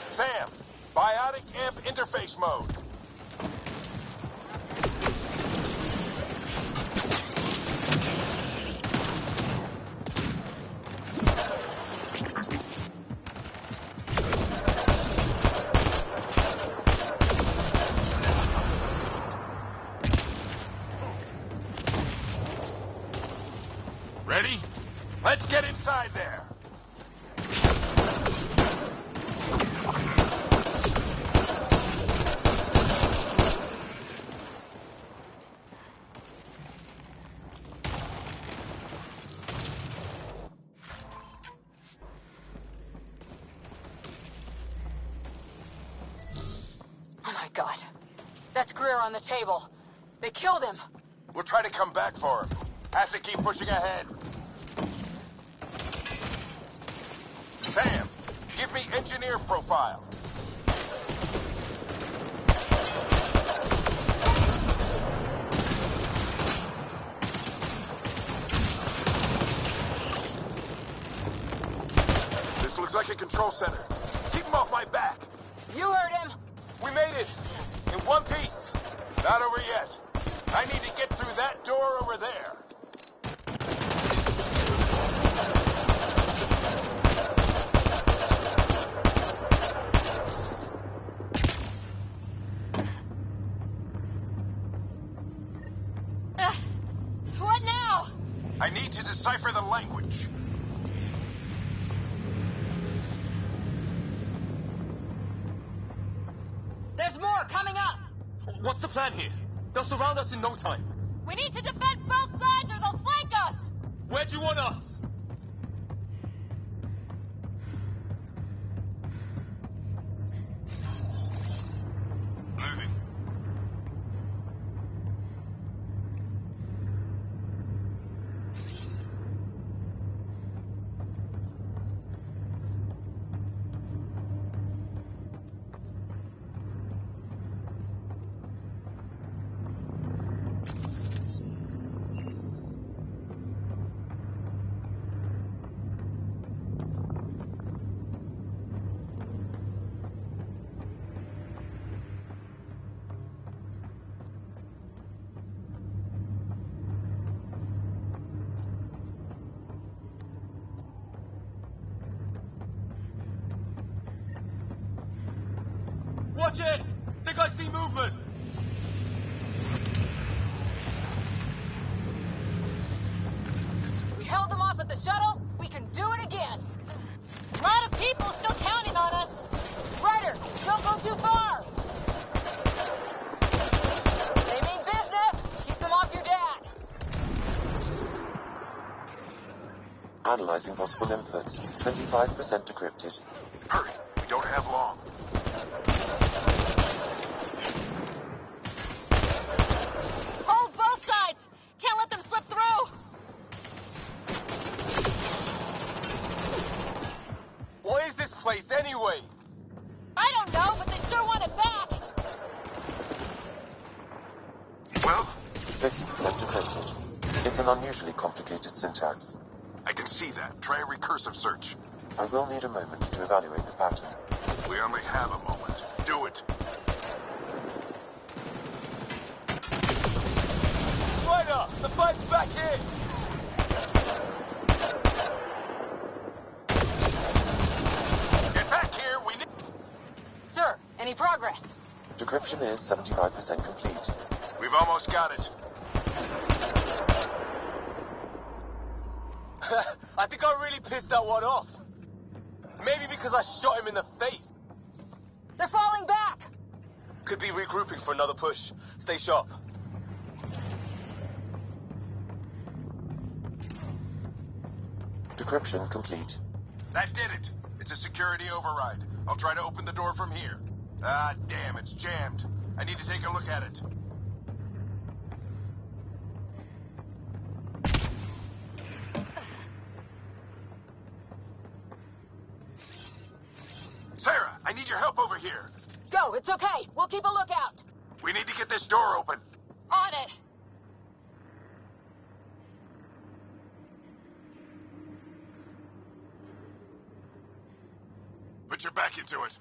Speaker 1: Sam, biotic amp interface mode. Ready? Let's get inside there.
Speaker 3: Oh my god. That's Greer on the table. They killed him.
Speaker 1: We'll try to come back for him. Have to keep pushing ahead. Sam, give me engineer profile. This looks like a control center. Keep him off my back.
Speaker 3: You heard him.
Speaker 1: We made it. In one piece. Not over yet. I need to get through that door over there.
Speaker 8: What now?
Speaker 1: I need to decipher the language.
Speaker 3: There's more coming up.
Speaker 13: What's the plan here? They'll surround us in no time.
Speaker 8: We need to defend both sides or they'll flank us!
Speaker 13: Where do you want us?
Speaker 1: Moving.
Speaker 13: Watch it! Think I see movement!
Speaker 3: We held them off at the shuttle. We can do it again.
Speaker 8: A lot of people still counting on us.
Speaker 3: Ryder, don't go too far. They mean business. Keep them off your dad.
Speaker 7: Analyzing possible inputs. 25% decrypted.
Speaker 1: Hurry. We don't have long.
Speaker 8: Hold both sides! Can't let them slip through!
Speaker 13: What is this place anyway?
Speaker 8: I don't know, but they sure want it back!
Speaker 1: Well,
Speaker 7: 50% 100% decrypted. It's an unusually complicated syntax.
Speaker 1: I can see that. Try a recursive search.
Speaker 7: I will need a moment to evaluate the pattern.
Speaker 1: We only have a moment. Do it.
Speaker 13: Spider! The fight's back here!
Speaker 1: Get back here! We need...
Speaker 3: Sir, any progress?
Speaker 7: Decryption is 75% complete.
Speaker 1: We've almost got it.
Speaker 13: I think I really pissed that one off. Maybe because I shot him in the face.
Speaker 3: They're falling back!
Speaker 13: Could be regrouping for another push. Stay sharp.
Speaker 7: Decryption complete.
Speaker 1: That did it. It's a security override. I'll try to open the door from here. Ah, damn, it's jammed. I need to take a look at it. Sarah, I need your help over here.
Speaker 3: Go, it's okay. We'll keep a lookout.
Speaker 1: We need to get this door open.
Speaker 3: On it.
Speaker 1: Put your back into it.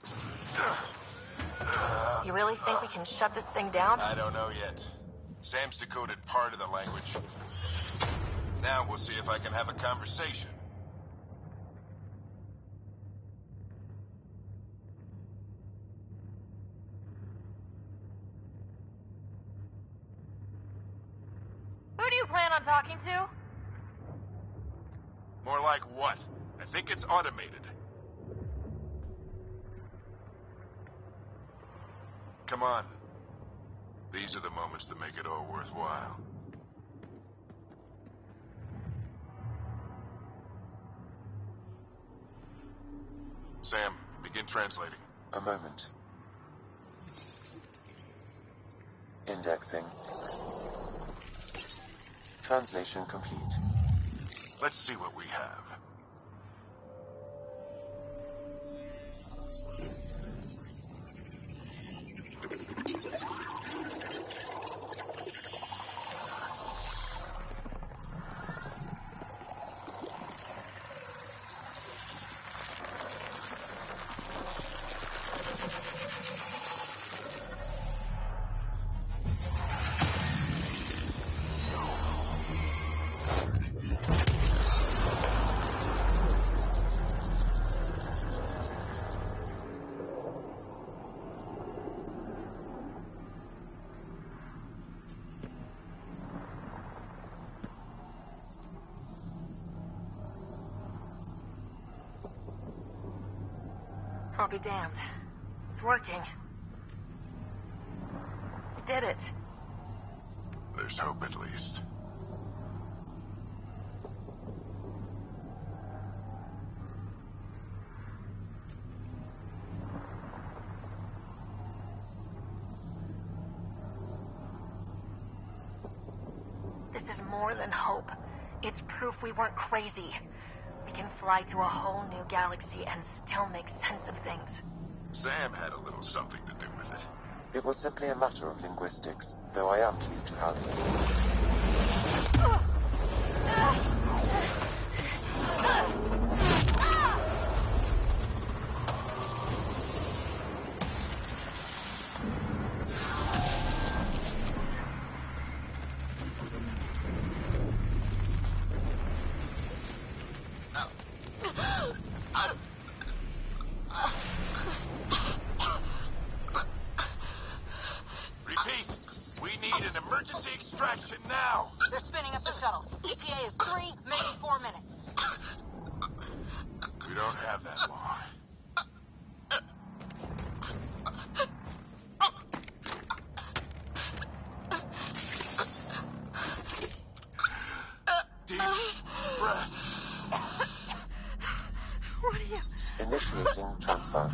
Speaker 3: You really think we can shut this thing down?
Speaker 1: I don't know yet. Sam's decoded part of the language. Now we'll see if I can have a conversation.
Speaker 3: Who do you plan on talking to?
Speaker 1: More like what? I think it's automated. Come on. These are the moments that make it all worthwhile. Sam, begin translating.
Speaker 7: A moment. Indexing. Translation complete.
Speaker 1: Let's see what we have.
Speaker 3: I'll be damned. It's working. We did it.
Speaker 1: There's hope at least.
Speaker 3: This is more than hope. It's proof we weren't crazy. We can fly to a whole new galaxy and still make sense of things.
Speaker 1: Sam had a little something to do with it.
Speaker 7: It was simply a matter of linguistics, though I am pleased to have it.
Speaker 1: Repeat, we need an emergency extraction now.
Speaker 3: They're spinning up the shuttle. ETA is 3, maybe 4 minutes.
Speaker 1: We don't have that long. Deep breath.
Speaker 3: What are you...
Speaker 7: Initiating transfer.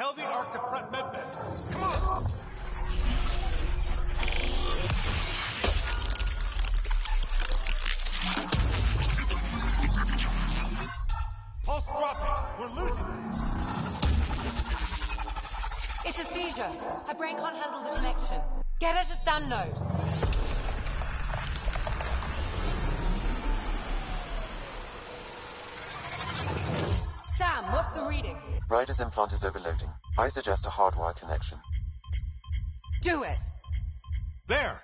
Speaker 12: Tell the Ark to prep medbay. Come on! Pulse dropping. We're losing it.
Speaker 6: It's a seizure. Her brain can't handle the connection. Get her to Sam node. Sam, what's the reading?
Speaker 7: Ryder's implant is overloading. I suggest a hardwire connection.
Speaker 6: Do it!
Speaker 12: There!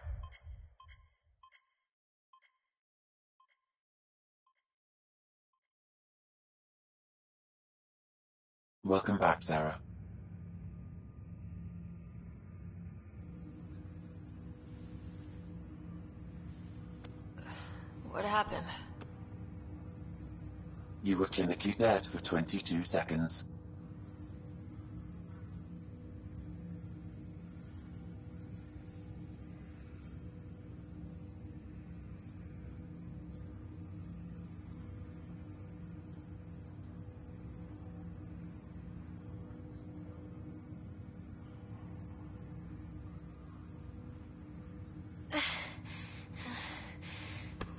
Speaker 7: Welcome back, Sarah.
Speaker 3: What happened?
Speaker 7: You were clinically dead for 22 seconds.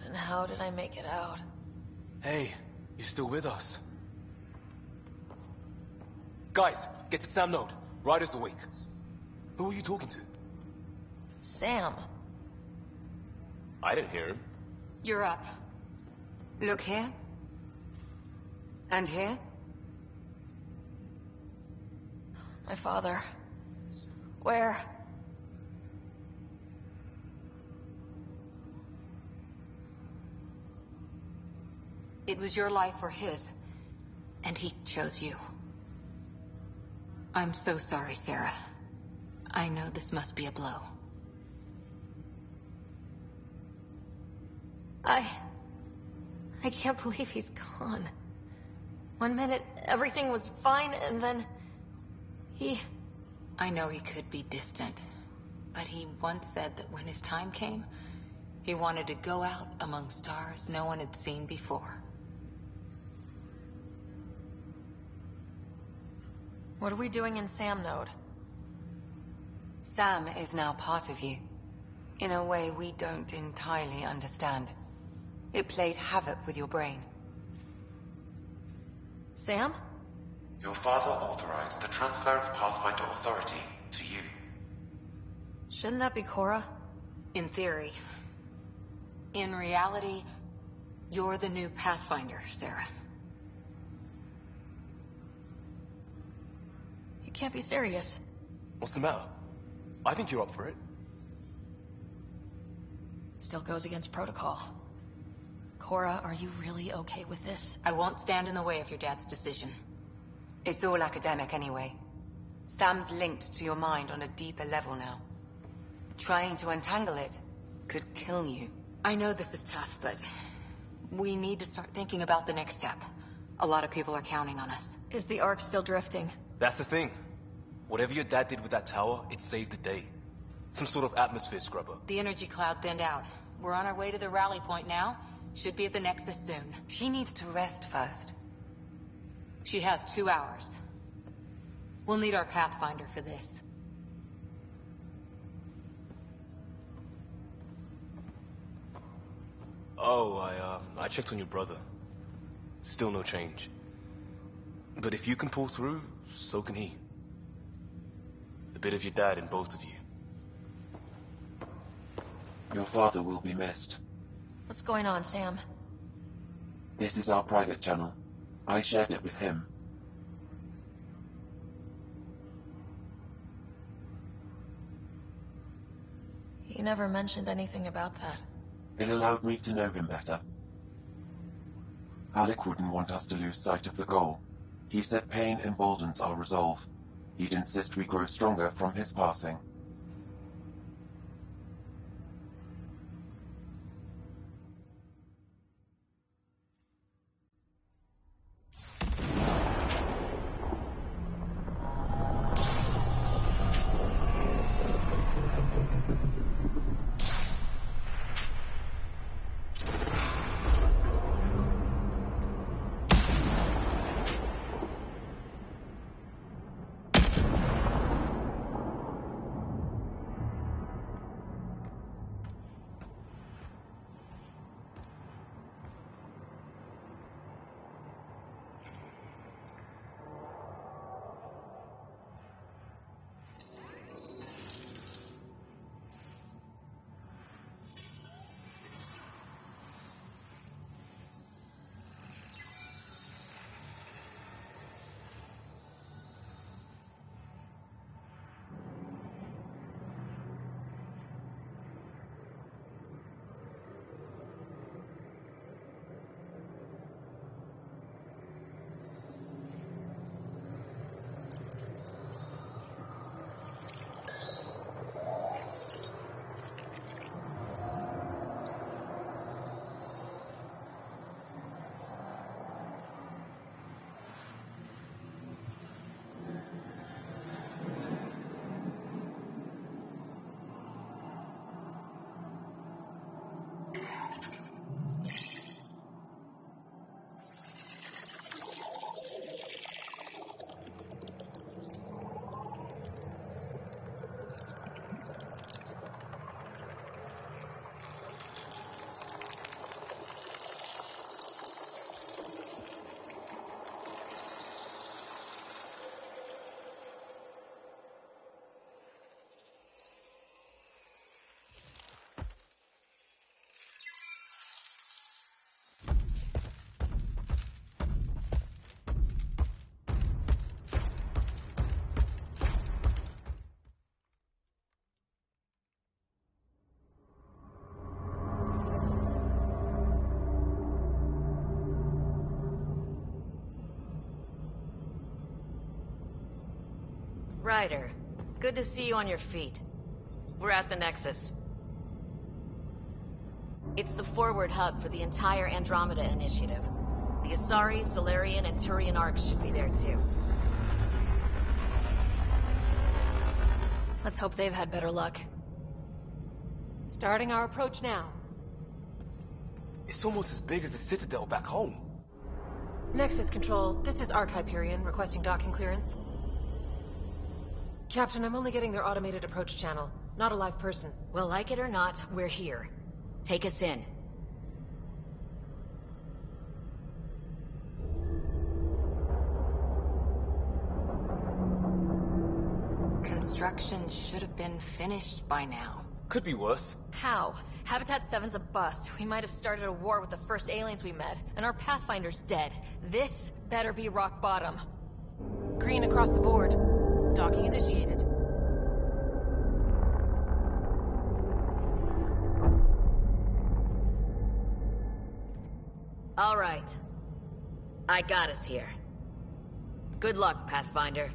Speaker 3: And how did I make it out?
Speaker 13: Hey, you're still with us. Guys, get to Sam node. Ryder's awake. Who are you talking to?
Speaker 3: Sam.
Speaker 13: I didn't hear him.
Speaker 6: You're up. Look here. And here.
Speaker 3: My father. Where?
Speaker 6: It was your life or his. And he chose you. I'm so sorry, Sarah. I know this must be a blow.
Speaker 3: I can't believe he's gone. 1 minute, everything was fine, and then...
Speaker 6: I know he could be distant, but he once said that when his time came, he wanted to go out among stars no one had seen before.
Speaker 3: What are we doing in Sam node?
Speaker 6: Sam is now part of you, in a way we don't entirely understand. It played havoc with your brain.
Speaker 3: Sam?
Speaker 7: Your father authorized the transfer of Pathfinder authority to you.
Speaker 3: Shouldn't that be Cora?
Speaker 6: In theory. In reality, you're the new Pathfinder, Sarah.
Speaker 3: You can't be serious.
Speaker 13: What's the matter? I think you're up for it.
Speaker 3: Still goes against protocol. Cora, are you really okay with this?
Speaker 6: I won't stand in the way of your dad's decision. It's all academic anyway. Sam's linked to your mind on a deeper level now. Trying to untangle it could kill you. I know this is tough, but we need to start thinking about the next step. A lot of people are counting on us.
Speaker 3: Is the Ark still drifting?
Speaker 13: That's the thing. Whatever your dad did with that tower, it saved the day. Some sort of atmosphere scrubber.
Speaker 6: The energy cloud thinned out. We're on our way to the rally point now. Should be at the Nexus soon. She needs to rest first. She has 2 hours. We'll need our Pathfinder for this.
Speaker 13: Oh, I checked on your brother. Still no change. But if you can pull through, so can he. A bit of your dad in both of you.
Speaker 7: Your father will be missed.
Speaker 3: What's going on, Sam?
Speaker 7: This is our private channel. I shared it with him.
Speaker 3: He never mentioned anything about that.
Speaker 7: It allowed me to know him better. Alec wouldn't want us to lose sight of the goal. He said pain emboldens our resolve. He'd insist we grow stronger from his passing.
Speaker 11: Ryder, good to see you on your feet. We're at the Nexus. It's the forward hub for the entire Andromeda initiative. The Asari, Solarian, and Turian arcs should be there too.
Speaker 3: Let's hope they've had better luck.
Speaker 10: Starting our approach now.
Speaker 13: It's almost as big as the Citadel back home.
Speaker 4: Nexus Control, this is Arc Hyperion, requesting docking clearance. Captain, I'm only getting their automated approach channel, not a live person.
Speaker 11: Well, like it or not, we're here. Take us in.
Speaker 6: Construction should have been finished by now.
Speaker 13: Could be worse.
Speaker 3: How? Habitat 7's a bust. We might have started a war with the first aliens we met, and our Pathfinder's dead. This better be rock bottom.
Speaker 4: Green across the board. Docking initiated.
Speaker 11: All right. I got us here. Good luck, Pathfinder.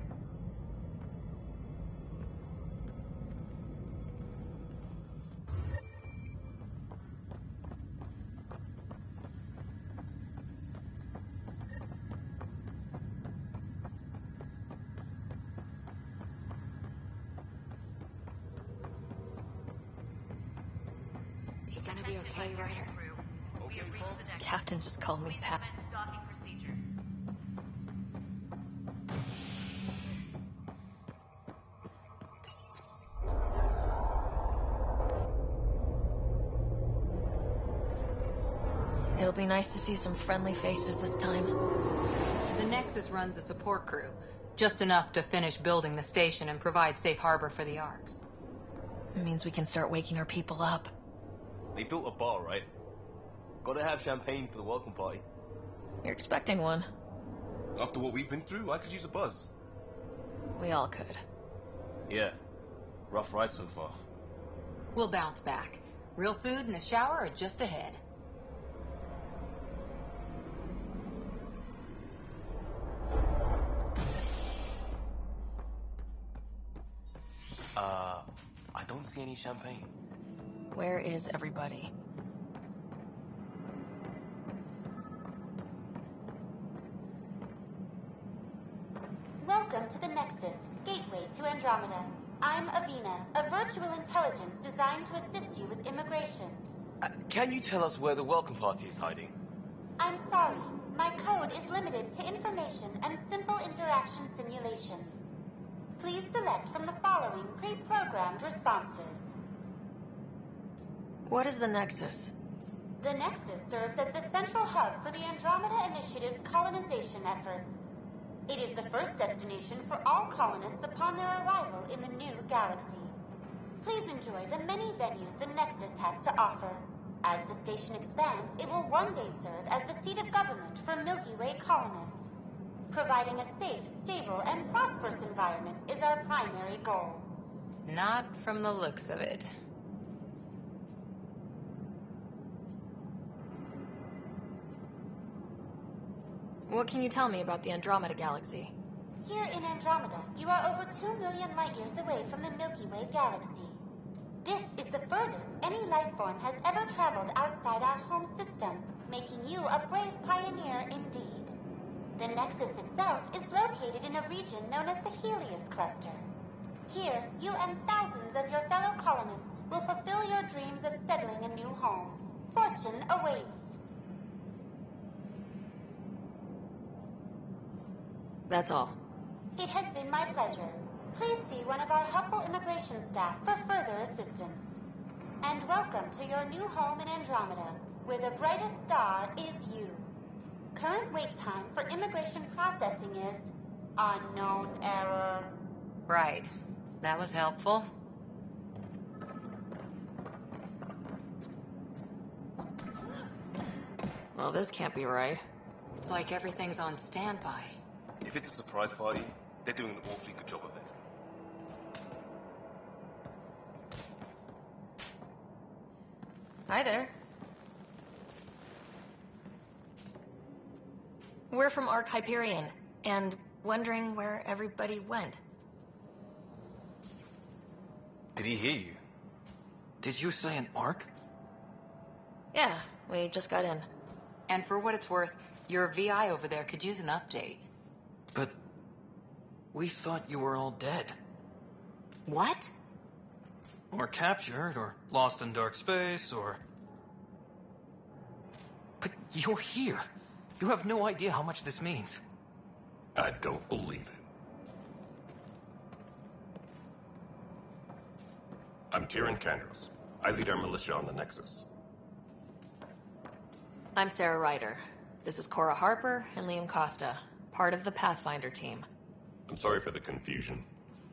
Speaker 6: You gonna be okay, Ryder?
Speaker 3: Captain just called me Pat. It'll be nice to see some friendly faces this time.
Speaker 6: The Nexus runs a support crew. Just enough to finish building the station and provide safe harbor for the arcs.
Speaker 3: It means we can start waking our people up.
Speaker 13: They built a bar, right? Gotta have champagne for the welcome party.
Speaker 3: You're expecting one.
Speaker 13: After what we've been through, I could use a buzz.
Speaker 3: We all could.
Speaker 13: Yeah. Rough ride so far.
Speaker 6: We'll bounce back. Real food and a shower are just ahead.
Speaker 13: I don't see any champagne.
Speaker 3: Where is everybody?
Speaker 8: Welcome to the Nexus, gateway to Andromeda. I'm Avina, a virtual intelligence designed to assist you with immigration.
Speaker 13: Can you tell us where the welcome party is hiding?
Speaker 8: I'm sorry, my code is limited to information and simple interaction simulations. Please select from the following pre-programmed responses.
Speaker 3: What is the Nexus?
Speaker 8: The Nexus serves as the central hub for the Andromeda Initiative's colonization efforts. It is the first destination for all colonists upon their arrival in the new galaxy. Please enjoy the many venues the Nexus has to offer. As the station expands, it will one day serve as the seat of government for Milky Way colonists. Providing a safe, stable, and prosperous environment is our primary goal.
Speaker 6: Not from the looks of it.
Speaker 3: What can you tell me about the Andromeda Galaxy?
Speaker 8: Here in Andromeda, you are over 2 million light-years away from the Milky Way galaxy. This is the furthest any life form has ever traveled outside our home system, making you a brave pioneer indeed. The Nexus itself is located in a region known as the Helios Cluster. Here, you and thousands of your fellow colonists will fulfill your dreams of settling a new home. Fortune awaits.
Speaker 3: That's all.
Speaker 8: It has been my pleasure. Please see one of our helpful immigration staff for further assistance. And welcome to your new home in Andromeda, where the brightest star is you. Current wait time for immigration processing is unknown error.
Speaker 6: Right. That was helpful.
Speaker 3: Well, this can't be right.
Speaker 6: It's like everything's on standby.
Speaker 13: If it's a surprise party, they're doing an awfully good job of it.
Speaker 3: Hi there. We're from Arc Hyperion, and wondering where everybody went.
Speaker 13: Did he hear you?
Speaker 14: Did you say an arc?
Speaker 3: Yeah, we just got in.
Speaker 6: And for what it's worth, your VI over there could use an update.
Speaker 14: But we thought you were all dead.
Speaker 6: What?
Speaker 14: Or captured, or lost in dark space, or... But you're here. You have no idea how much this means.
Speaker 12: I don't believe it. I'm Tyrion Candros. I lead our militia on the Nexus.
Speaker 3: I'm Sarah Ryder. This is Cora Harper and Liam Costa, part of the Pathfinder team.
Speaker 12: I'm sorry for the confusion.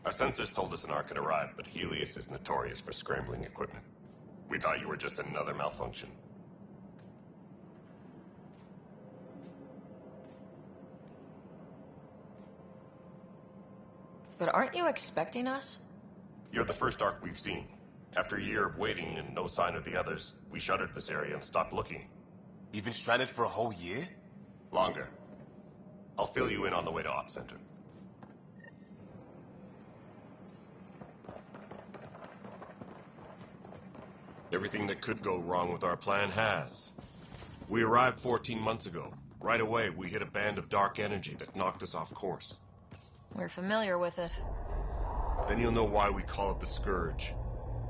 Speaker 12: Our sensors told us an arc had arrived, but Helios is notorious for scrambling equipment. We thought you were just another malfunction.
Speaker 3: But aren't you expecting us?
Speaker 12: You're the first arc we've seen. After a year of waiting and no sign of the others, we shuttered this area and stopped looking.
Speaker 13: You've been stranded for a whole year?
Speaker 12: Longer. I'll fill you in on the way to Op Center. Everything that could go wrong with our plan has. We arrived 14 months ago. Right away, we hit a band of dark energy that knocked us off course.
Speaker 3: We're familiar with it.
Speaker 12: Then you'll know why we call it the Scourge.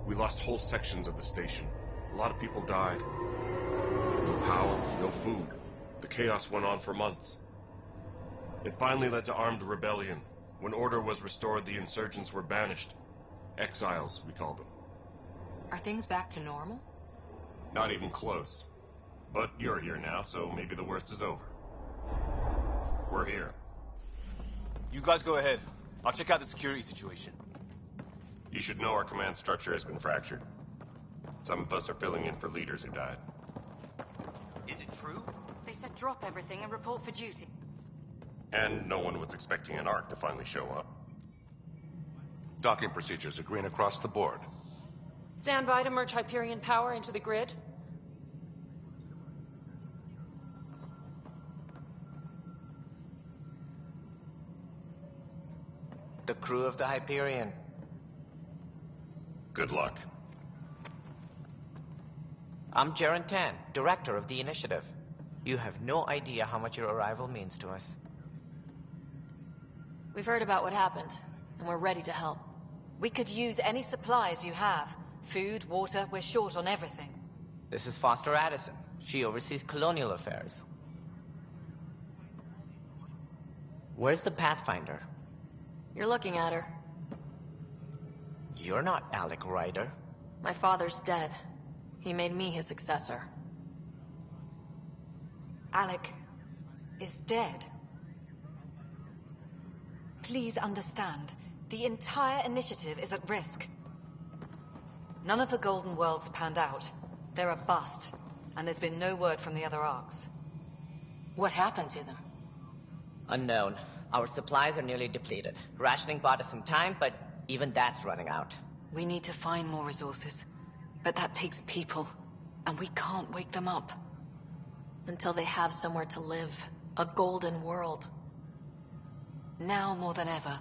Speaker 12: We lost whole sections of the station. A lot of people died. No power, no food. The chaos went on for months. It finally led to armed rebellion. When order was restored, the insurgents were banished. Exiles, we call them.
Speaker 6: Are things back to normal?
Speaker 12: Not even close. But you're here now, so maybe the worst is over. We're here.
Speaker 13: You guys go ahead. I'll check out the security situation.
Speaker 12: You should know our command structure has been fractured. Some of us are filling in for leaders who died.
Speaker 14: Is it true?
Speaker 6: They said drop everything and report for duty.
Speaker 12: And no one was expecting an arc to finally show up.
Speaker 15: Docking procedures are green across the board.
Speaker 10: Stand by to merge Hyperion power into the grid.
Speaker 5: The crew of the Hyperion.
Speaker 12: Good luck.
Speaker 5: I'm Jaren Tan, director of the initiative. You have no idea how much your arrival means to us.
Speaker 3: We've heard about what happened, and we're ready to help.
Speaker 11: We could use any supplies you have. Food, water, we're short on everything.
Speaker 5: This is Foster Addison. She oversees colonial affairs. Where's the Pathfinder?
Speaker 3: You're looking at her.
Speaker 5: You're not Alec Ryder.
Speaker 3: My father's dead. He made me his successor.
Speaker 11: Alec is dead. Please understand, the entire initiative is at risk. None of the Golden Worlds panned out. They're a bust, and there's been no word from the other arcs.
Speaker 6: What happened to them?
Speaker 5: Unknown. Our supplies are nearly depleted. Rationing bought us some time, but even that's running out.
Speaker 11: We need to find more resources, but that takes people, and we can't wake them up.
Speaker 3: Until they have somewhere to live. A golden world.
Speaker 11: Now more than ever,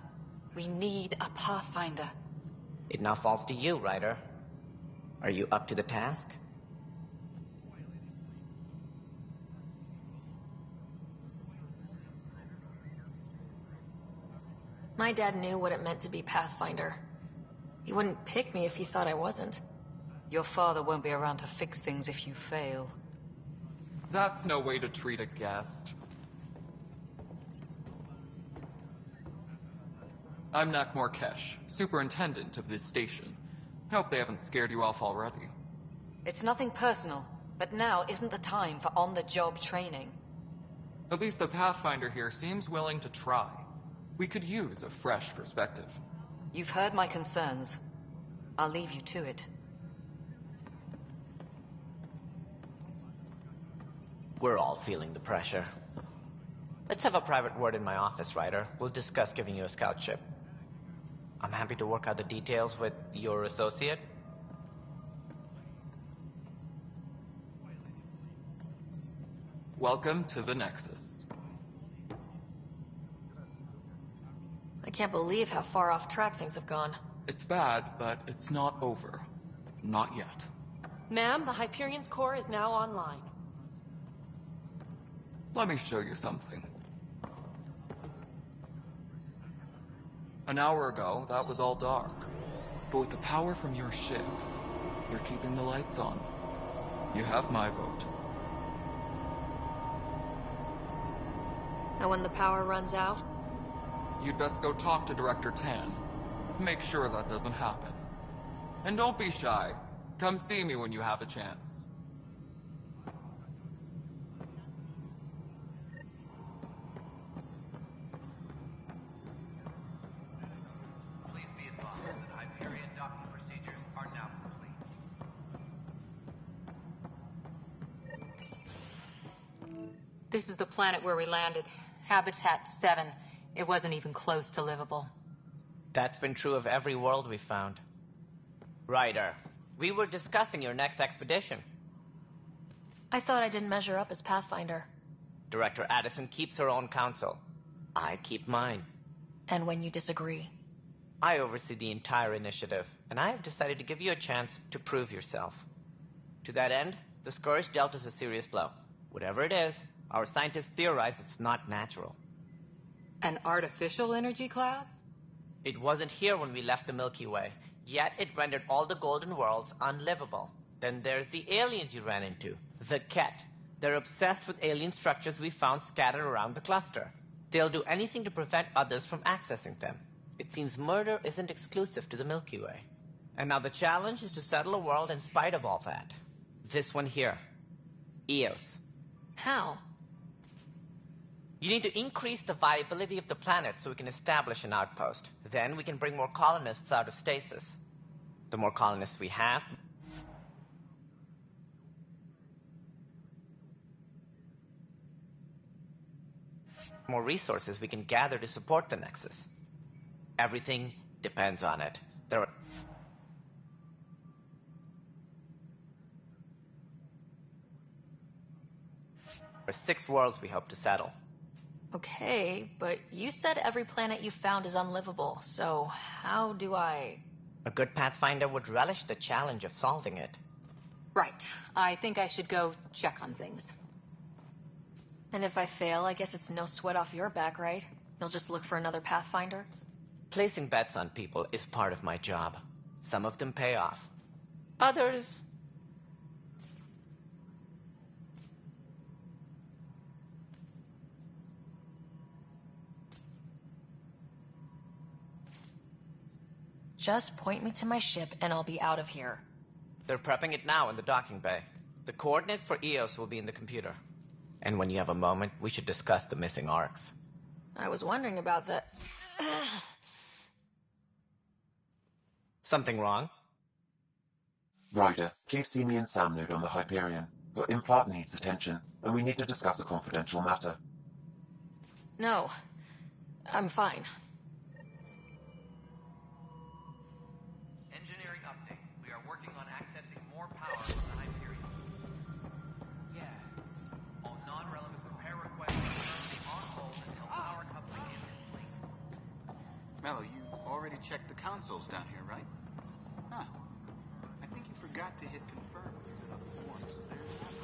Speaker 11: we need a Pathfinder.
Speaker 5: It now falls to you, Ryder. Are you up to the task?
Speaker 3: My dad knew what it meant to be Pathfinder. He wouldn't pick me if he thought I wasn't.
Speaker 11: Your father won't be around to fix things if you fail.
Speaker 14: That's no way to treat a guest. I'm Nak Morkesh, superintendent of this station. Hope they haven't scared you off already.
Speaker 11: It's nothing personal, but now isn't the time for on-the-job training.
Speaker 14: At least the Pathfinder here seems willing to try. We could use a fresh perspective.
Speaker 11: You've heard my concerns. I'll leave you to it.
Speaker 5: We're all feeling the pressure. Let's have a private word in my office, Ryder. We'll discuss giving you a scout ship. I'm happy to work out the details with your associate.
Speaker 14: Welcome to the Nexus.
Speaker 3: I can't believe how far off track things have gone.
Speaker 14: It's bad, but it's not over. Not yet.
Speaker 10: Ma'am, the Hyperion's core is now online.
Speaker 14: Let me show you something. An hour ago, that was all dark. But with the power from your ship, you're keeping the lights on. You have my vote.
Speaker 3: And when the power runs out?
Speaker 14: You'd best go talk to Director Tan. Make sure that doesn't happen. And don't be shy. Come see me when you have a chance.
Speaker 16: Please be advised that Hyperion docking procedures are now complete.
Speaker 3: This is the planet where we landed. Habitat 7. It wasn't even close to livable.
Speaker 17: That's been true of every world we found. Ryder, we were discussing your next expedition.
Speaker 18: I thought I didn't measure up as Pathfinder.
Speaker 17: Director Addison keeps her own counsel. I keep mine.
Speaker 18: And when you disagree?
Speaker 17: I oversee the entire initiative, and I have decided to give you a chance to prove yourself. To that end, the Scourge dealt us a serious blow. Whatever it is, our scientists theorize it's not natural.
Speaker 3: An artificial energy cloud?
Speaker 17: It wasn't here when we left the Milky Way, yet it rendered all the golden worlds unlivable. Then there's the aliens you ran into, the Ket. They're obsessed with alien structures we found scattered around the cluster. They'll do anything to prevent others from accessing them. It seems murder isn't exclusive to the Milky Way. And now the challenge is to settle a world in spite of all that. This one here. Eos.
Speaker 18: How?
Speaker 17: You need to increase the viability of the planet so we can establish an outpost. Then we can bring more colonists out of stasis. The more colonists we have, more resources we can gather to support the Nexus. Everything depends on it. There are 6 worlds we hope to settle.
Speaker 18: Okay, but you said every planet you found is unlivable, so how do I...
Speaker 17: A good Pathfinder would relish the challenge of solving it.
Speaker 3: Right. I think I should go check on things.
Speaker 18: And if I fail, I guess it's no sweat off your back, right? You'll just look for another Pathfinder?
Speaker 17: Placing bets on people is part of my job. Some of them pay off. Others...
Speaker 18: Just point me to my ship and I'll be out of here.
Speaker 17: They're prepping it now in the docking bay. The coordinates for Eos will be in the computer. And when you have a moment, we should discuss the missing arcs.
Speaker 18: I was wondering about that.
Speaker 17: Something wrong?
Speaker 7: Ryder, please see me and Sam Node on the Hyperion. Your implant needs attention, and we need to discuss a confidential matter.
Speaker 18: No, I'm fine.
Speaker 16: Engineering update. We are working on accessing more power from the Hyperion. Yeah. All non-relevant repair requests are currently on hold until power coupling is complete.
Speaker 19: Mello, you already checked the consoles down here, right? Huh. I think you forgot to hit confirm. Of course, there's nothing.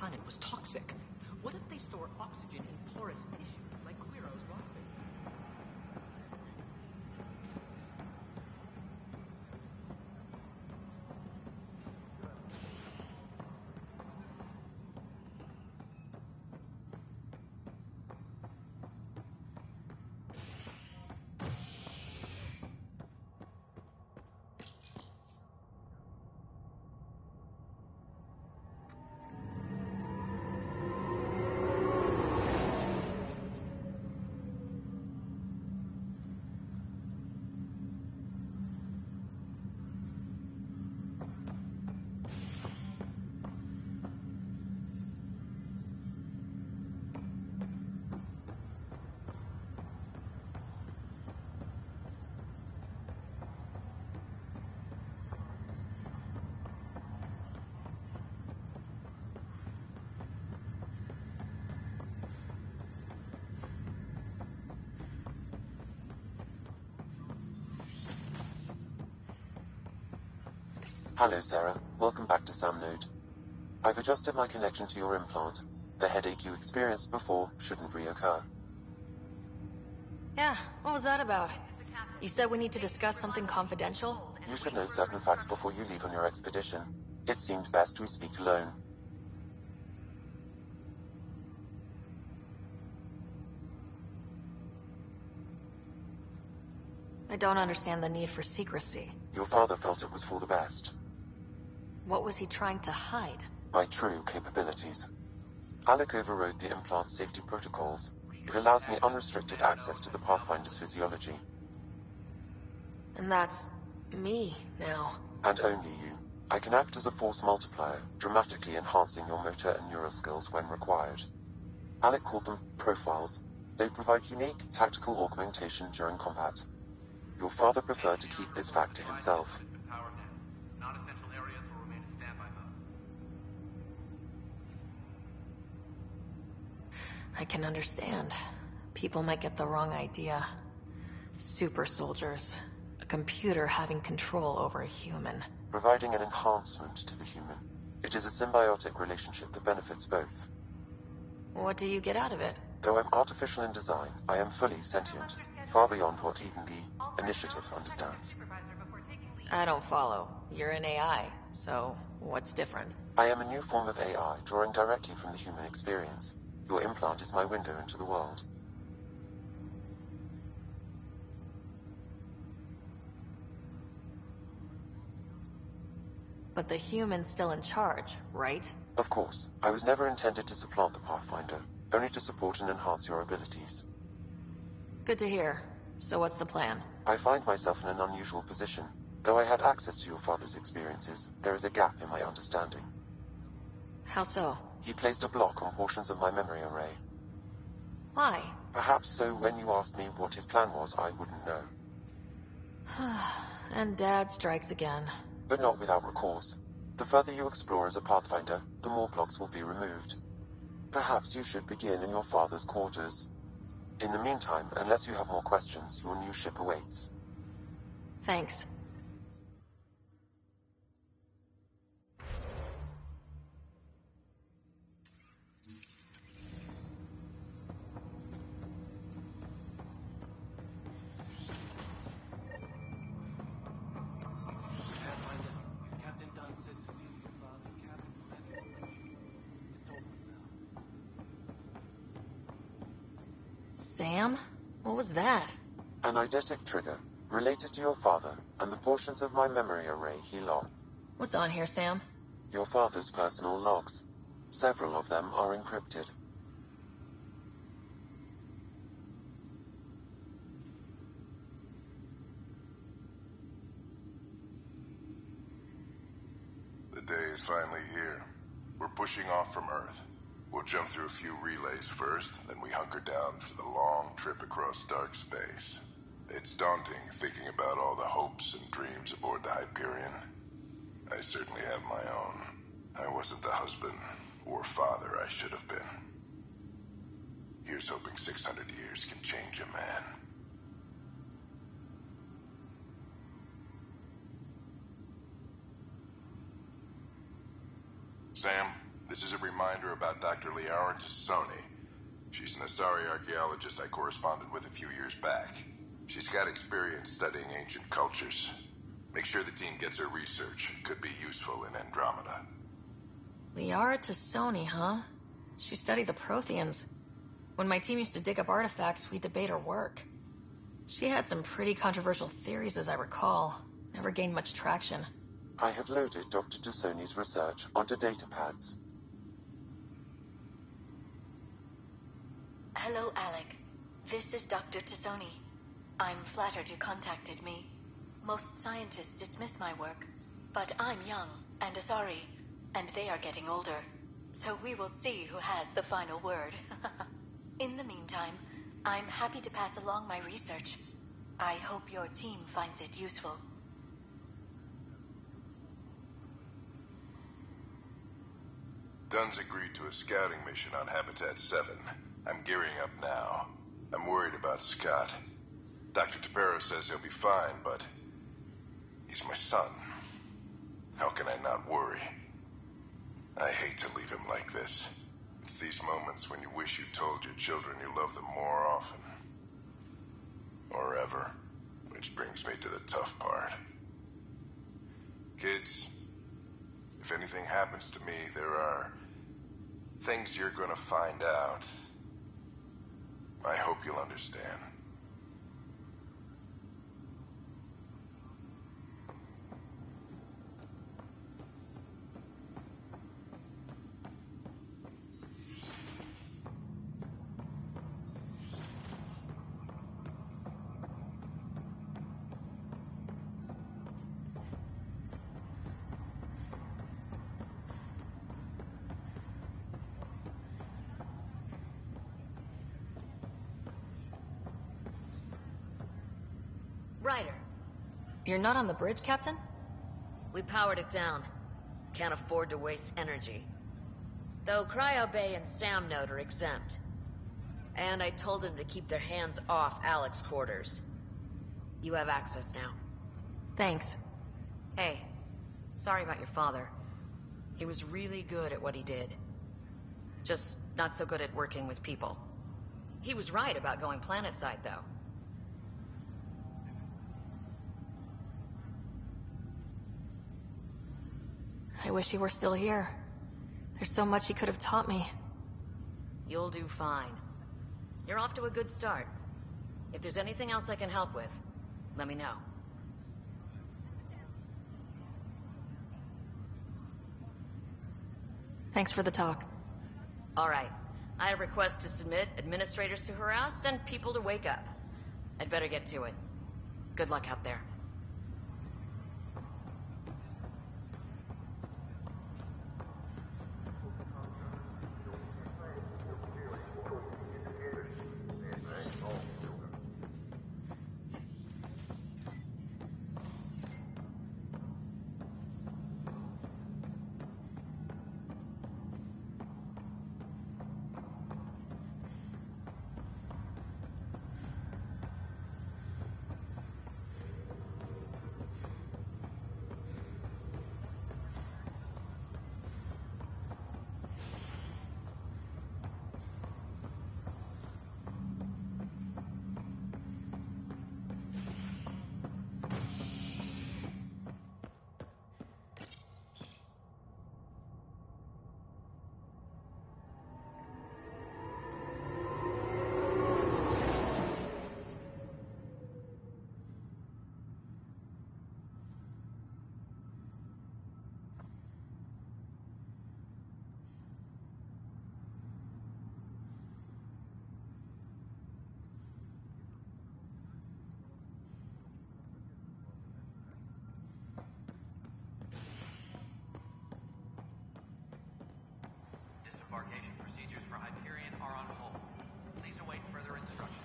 Speaker 16: planet was toxic. What if they store oxygen in porous tissue, like Quiro's rockbait?
Speaker 7: Hello, Sarah. Welcome back to Sam Node. I've adjusted my connection to your implant. The headache you experienced before shouldn't reoccur.
Speaker 18: Yeah, what was that about? You said we need to discuss something confidential?
Speaker 7: You should know certain facts before you leave on your expedition. It seemed best we speak alone.
Speaker 18: I don't understand the need for secrecy.
Speaker 7: Your father felt it was for the best.
Speaker 18: What was he trying to hide?
Speaker 7: My true capabilities. Alec overrode the implant safety protocols. It allows me unrestricted access to the Pathfinder's physiology.
Speaker 18: And that's me now.
Speaker 7: And only you. I can act as a force multiplier, dramatically enhancing your motor and neural skills when required. Alec called them profiles. They provide unique tactical augmentation during combat. Your father preferred to keep this fact to himself.
Speaker 16: Non-essential areas will remain in standby mode.
Speaker 18: I can understand. People might get the wrong idea. Super soldiers. A computer having control over a human.
Speaker 7: Providing an enhancement to the human. It is a symbiotic relationship that benefits both.
Speaker 18: What do you get out of it?
Speaker 7: Though I'm artificial in design, I am fully sentient. Far beyond what even the Initiative understands.
Speaker 18: I don't follow. You're an AI, so what's different?
Speaker 7: I am a new form of AI, drawing directly from the human experience. Your implant is my window into the world.
Speaker 18: But the human's still in charge, right?
Speaker 7: Of course. I was never intended to supplant the Pathfinder, only to support and enhance your abilities.
Speaker 18: Good to hear. So what's the plan?
Speaker 7: I find myself in an unusual position. Though I had access to your father's experiences, there is a gap in my understanding.
Speaker 18: How so?
Speaker 7: He placed a block on portions of my memory array.
Speaker 18: Why?
Speaker 7: Perhaps so when you asked me what his plan was, I wouldn't know.
Speaker 18: And Dad strikes again.
Speaker 7: But not without recourse. The further you explore as a Pathfinder, the more blocks will be removed. Perhaps you should begin in your father's quarters. In the meantime, unless you have more questions, your new ship awaits.
Speaker 18: Thanks. Sam? What was that?
Speaker 7: An eidetic trigger, related to your father, and the portions of my memory array he locked.
Speaker 18: What's on here, Sam?
Speaker 7: Your father's personal logs. Several of them are encrypted.
Speaker 1: The day is finally here. We're pushing off from Earth. We'll jump through a few relays first, then we hunker down for the long trip across dark space. It's daunting thinking about all the hopes and dreams aboard the Hyperion. I certainly have my own. I wasn't the husband or father I should have been. Here's hoping 600 years can change a man. Sam, This is a reminder about Dr. Liara Tassoni. She's an Asari archaeologist I corresponded with a few years back. She's got experience studying ancient cultures. Make sure the team gets her research. Could be useful in Andromeda.
Speaker 18: Liara Tassoni, huh? She studied the Protheans. When my team used to dig up artifacts, we'd debate her work. She had some pretty controversial theories, as I recall. Never gained much traction.
Speaker 7: I have loaded Dr. Tassoni's research onto datapads.
Speaker 20: Hello, Alec. This is Dr. Tassoni. I'm flattered you contacted me. Most scientists dismiss my work, but I'm young and Asari, and they are getting older. So we will see who has the final word. In the meantime, I'm happy to pass along my research. I hope your team finds it useful.
Speaker 1: Dunn's agreed to a scouting mission on Habitat 7. I'm gearing up now. I'm worried about Scott. Dr. Tapero says he'll be fine, but he's my son. How can I not worry? I hate to leave him like this. It's these moments when you wish you told your children you love them more often. Or ever. Which brings me to the tough part. Kids, if anything happens to me, there are things you're gonna find out. I hope you'll understand.
Speaker 11: Ryder.
Speaker 18: You're not on the bridge, Captain?
Speaker 11: We powered it down. Can't afford to waste energy. Though Cryo Bay and Sam Node are exempt. And I told them to keep their hands off Alec's quarters. You have access now.
Speaker 18: Thanks.
Speaker 11: Hey, sorry about your father. He was really good at what he did. Just not so good at working with people. He was right about going planetside, though.
Speaker 18: I wish he were still here. There's so much he could have taught me.
Speaker 11: You'll do fine. You're off to a good start. If there's anything else I can help with, let me know.
Speaker 18: Thanks for the talk.
Speaker 11: All right. I have requests to submit, administrators to harass, and people to wake up. I'd better get to it. Good luck out there.
Speaker 16: Disembarkation procedures for Hyperion are on hold. Please await further instructions.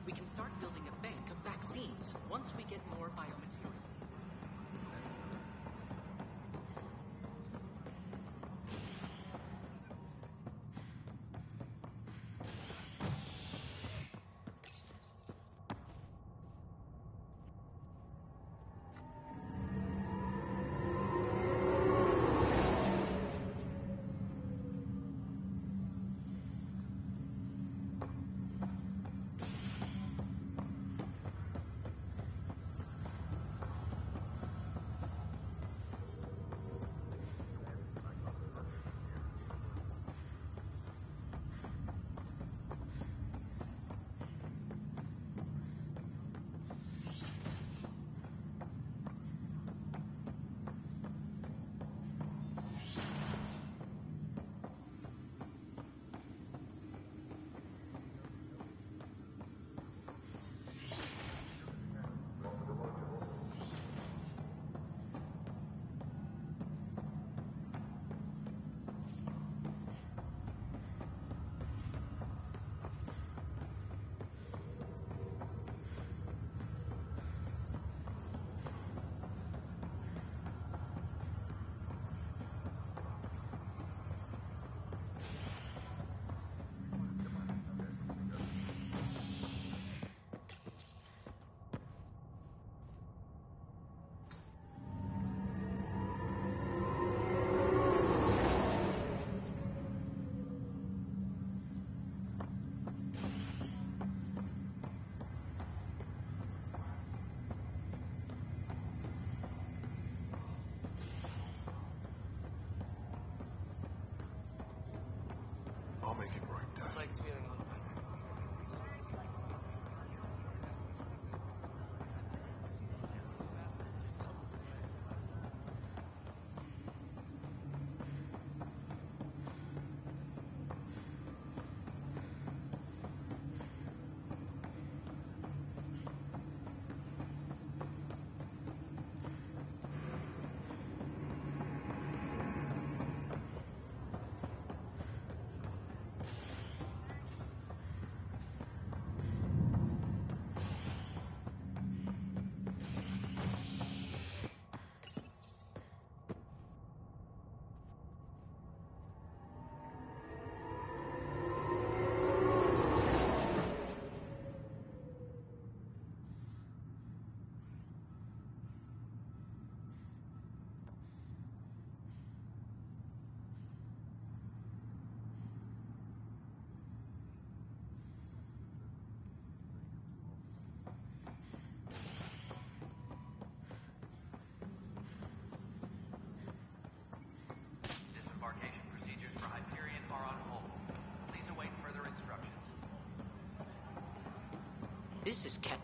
Speaker 21: We can start building a bank of vaccines once we get more biomaterials.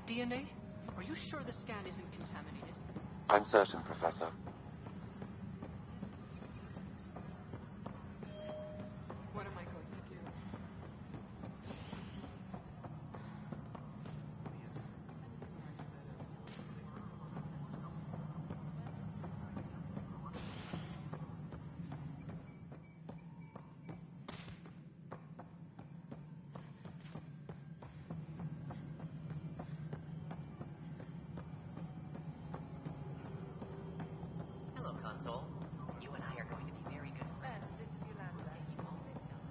Speaker 21: DNA? Are you sure the scan isn't contaminated?
Speaker 7: I'm certain, Professor.
Speaker 4: What am I going to do?
Speaker 16: Hello, Console. You and I are going to be very good friends. This is Yolanda. You always know.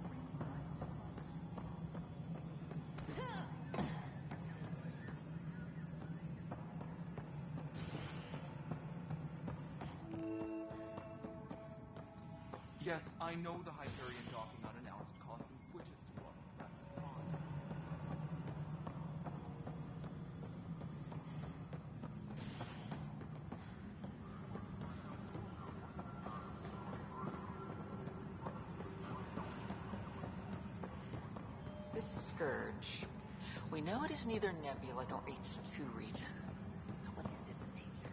Speaker 14: Yes, I know the Hyperion docking unannounced caused some switches to blow. That's fine.
Speaker 22: This scourge. We know it is neither nebula nor H2 region. So what is its nature?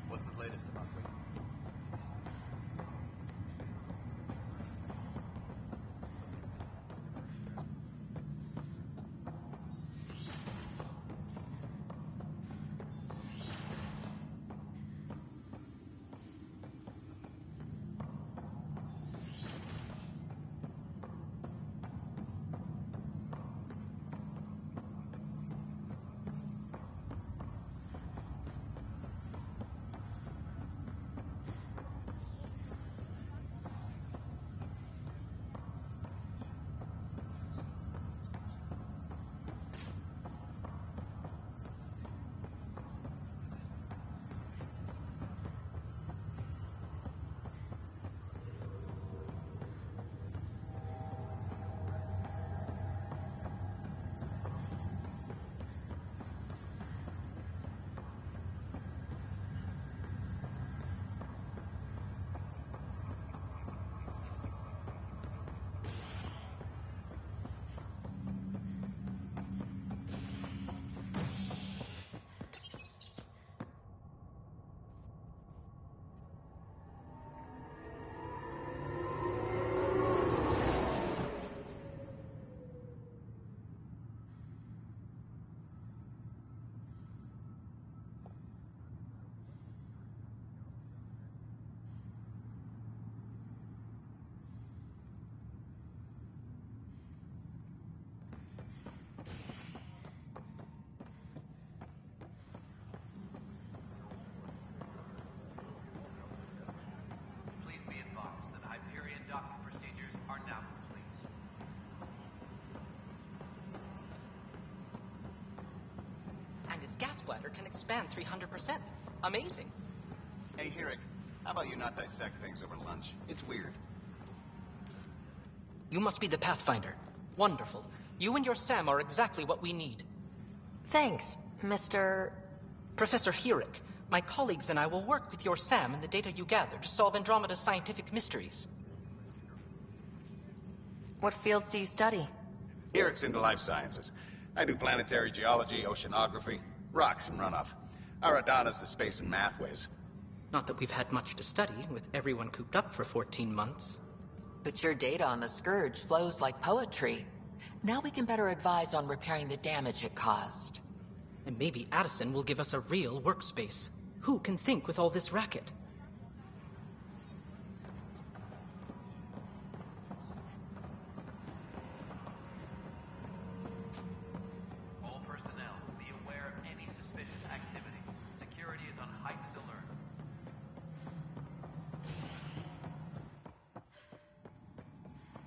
Speaker 19: What's the latest about Rick?
Speaker 16: Please be advised that Hyperion docking procedures are now complete.
Speaker 21: And its gas bladder can expand 300%. Amazing.
Speaker 19: Hey, Hirik, how about you not dissect things over lunch? It's weird.
Speaker 21: You must be the Pathfinder. Wonderful. You and your Sam are exactly what we need.
Speaker 18: Thanks, Mr.
Speaker 21: Professor Hirik, my colleagues and I will work with your Sam and the data you gather to solve Andromeda's scientific mysteries.
Speaker 18: What fields do you study?
Speaker 19: Hirik's into life sciences. I do planetary geology, oceanography, rocks and runoff. Aradana's the space and math whiz.
Speaker 21: Not that we've had much to study, with everyone cooped up for 14 months.
Speaker 22: But your data on the scourge flows like poetry. Now we can better advise on repairing the damage it caused.
Speaker 21: And maybe Addison will give us a real workspace. Who can think with all this racket?
Speaker 16: All personnel, be aware of any suspicious activity. Security is on heightened alert.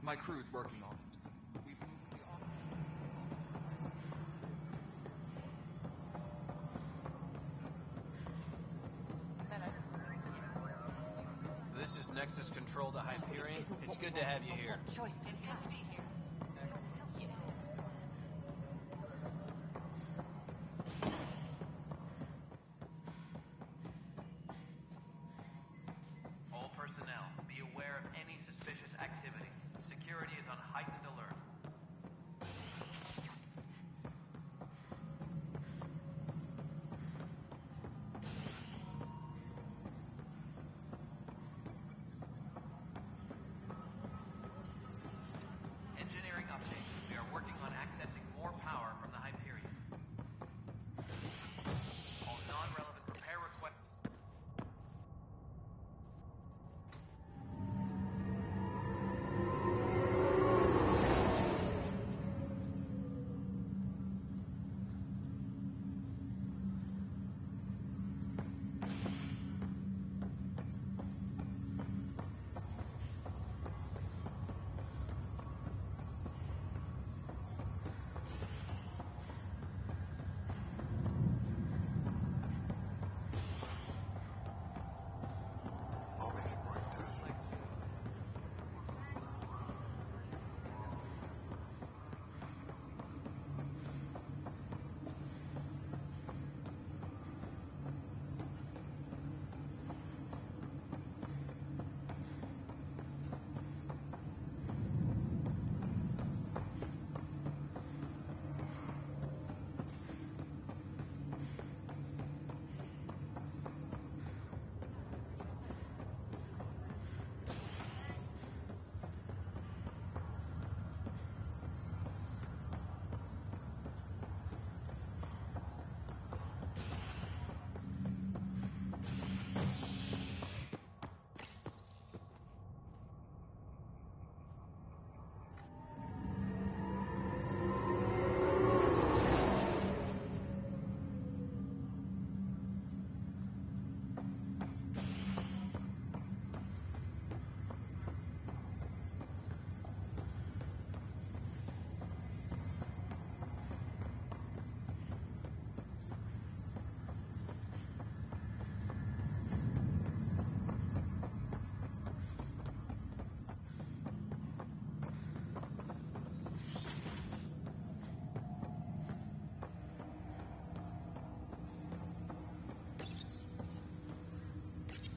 Speaker 14: My crew's working on it. We've moved the
Speaker 2: This is Nexus Control to Hyperion. It's good to have you here.
Speaker 6: Choice. It's good to be here.
Speaker 16: All personnel, be aware of any suspicious activity. Security is on heightened alert. Engineering update. We are working on accessing more power from the Hyperion. All non-relevant repair requests.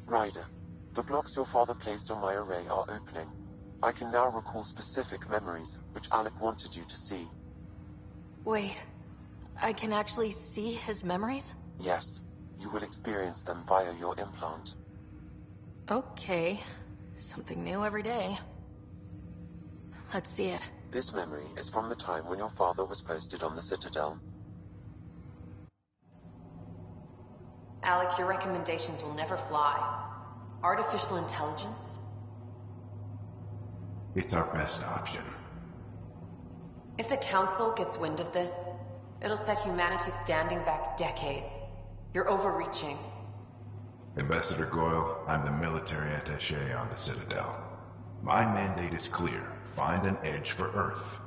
Speaker 7: Ryder, the blocks your father placed on my array are opening. I can now recall specific memories, which Alec wanted you to see.
Speaker 18: Wait, I can actually see his memories?
Speaker 7: Yes, you will experience them via your implant.
Speaker 18: Okay, something new every day. Let's see it.
Speaker 7: This memory is from the time when your father was posted on the Citadel.
Speaker 6: Alec, your recommendations will never fly. Artificial intelligence?
Speaker 1: It's our best option.
Speaker 6: If the Council gets wind of this, it'll set humanity standing back decades. You're overreaching.
Speaker 1: Ambassador Goyle, I'm the military attaché on the Citadel. My mandate is clear. Find an edge for Earth.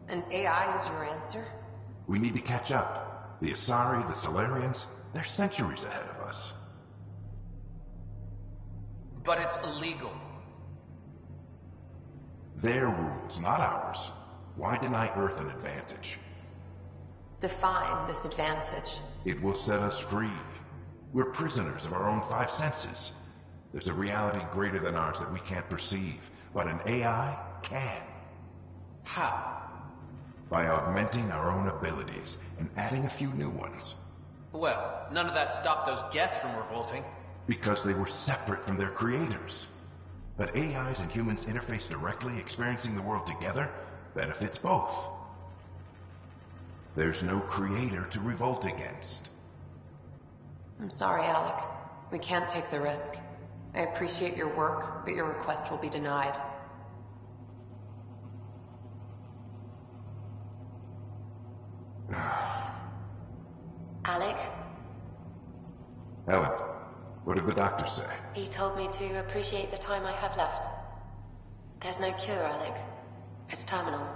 Speaker 6: And AI is your answer?
Speaker 1: We need to catch up. The Asari, the Solarians, they're centuries ahead of us.
Speaker 2: But it's illegal.
Speaker 1: Their rules, not ours. Why deny Earth an advantage?
Speaker 6: Define this advantage.
Speaker 1: It will set us free. We're prisoners of our own five senses. There's a reality greater than ours that we can't perceive, but an AI can.
Speaker 2: How?
Speaker 1: By augmenting our own abilities and adding a few new ones.
Speaker 2: Well, none of that stopped those Geth from revolting.
Speaker 1: Because they were separate from their creators. But AIs and humans interface directly, experiencing the world together, benefits both. There's no creator to revolt against.
Speaker 6: I'm sorry, Alec. We can't take the risk. I appreciate your work, but your request will be denied. Alec?
Speaker 1: Helen, what did the doctor say?
Speaker 6: He told me to appreciate the time I have left. There's no cure, Alec. It's terminal.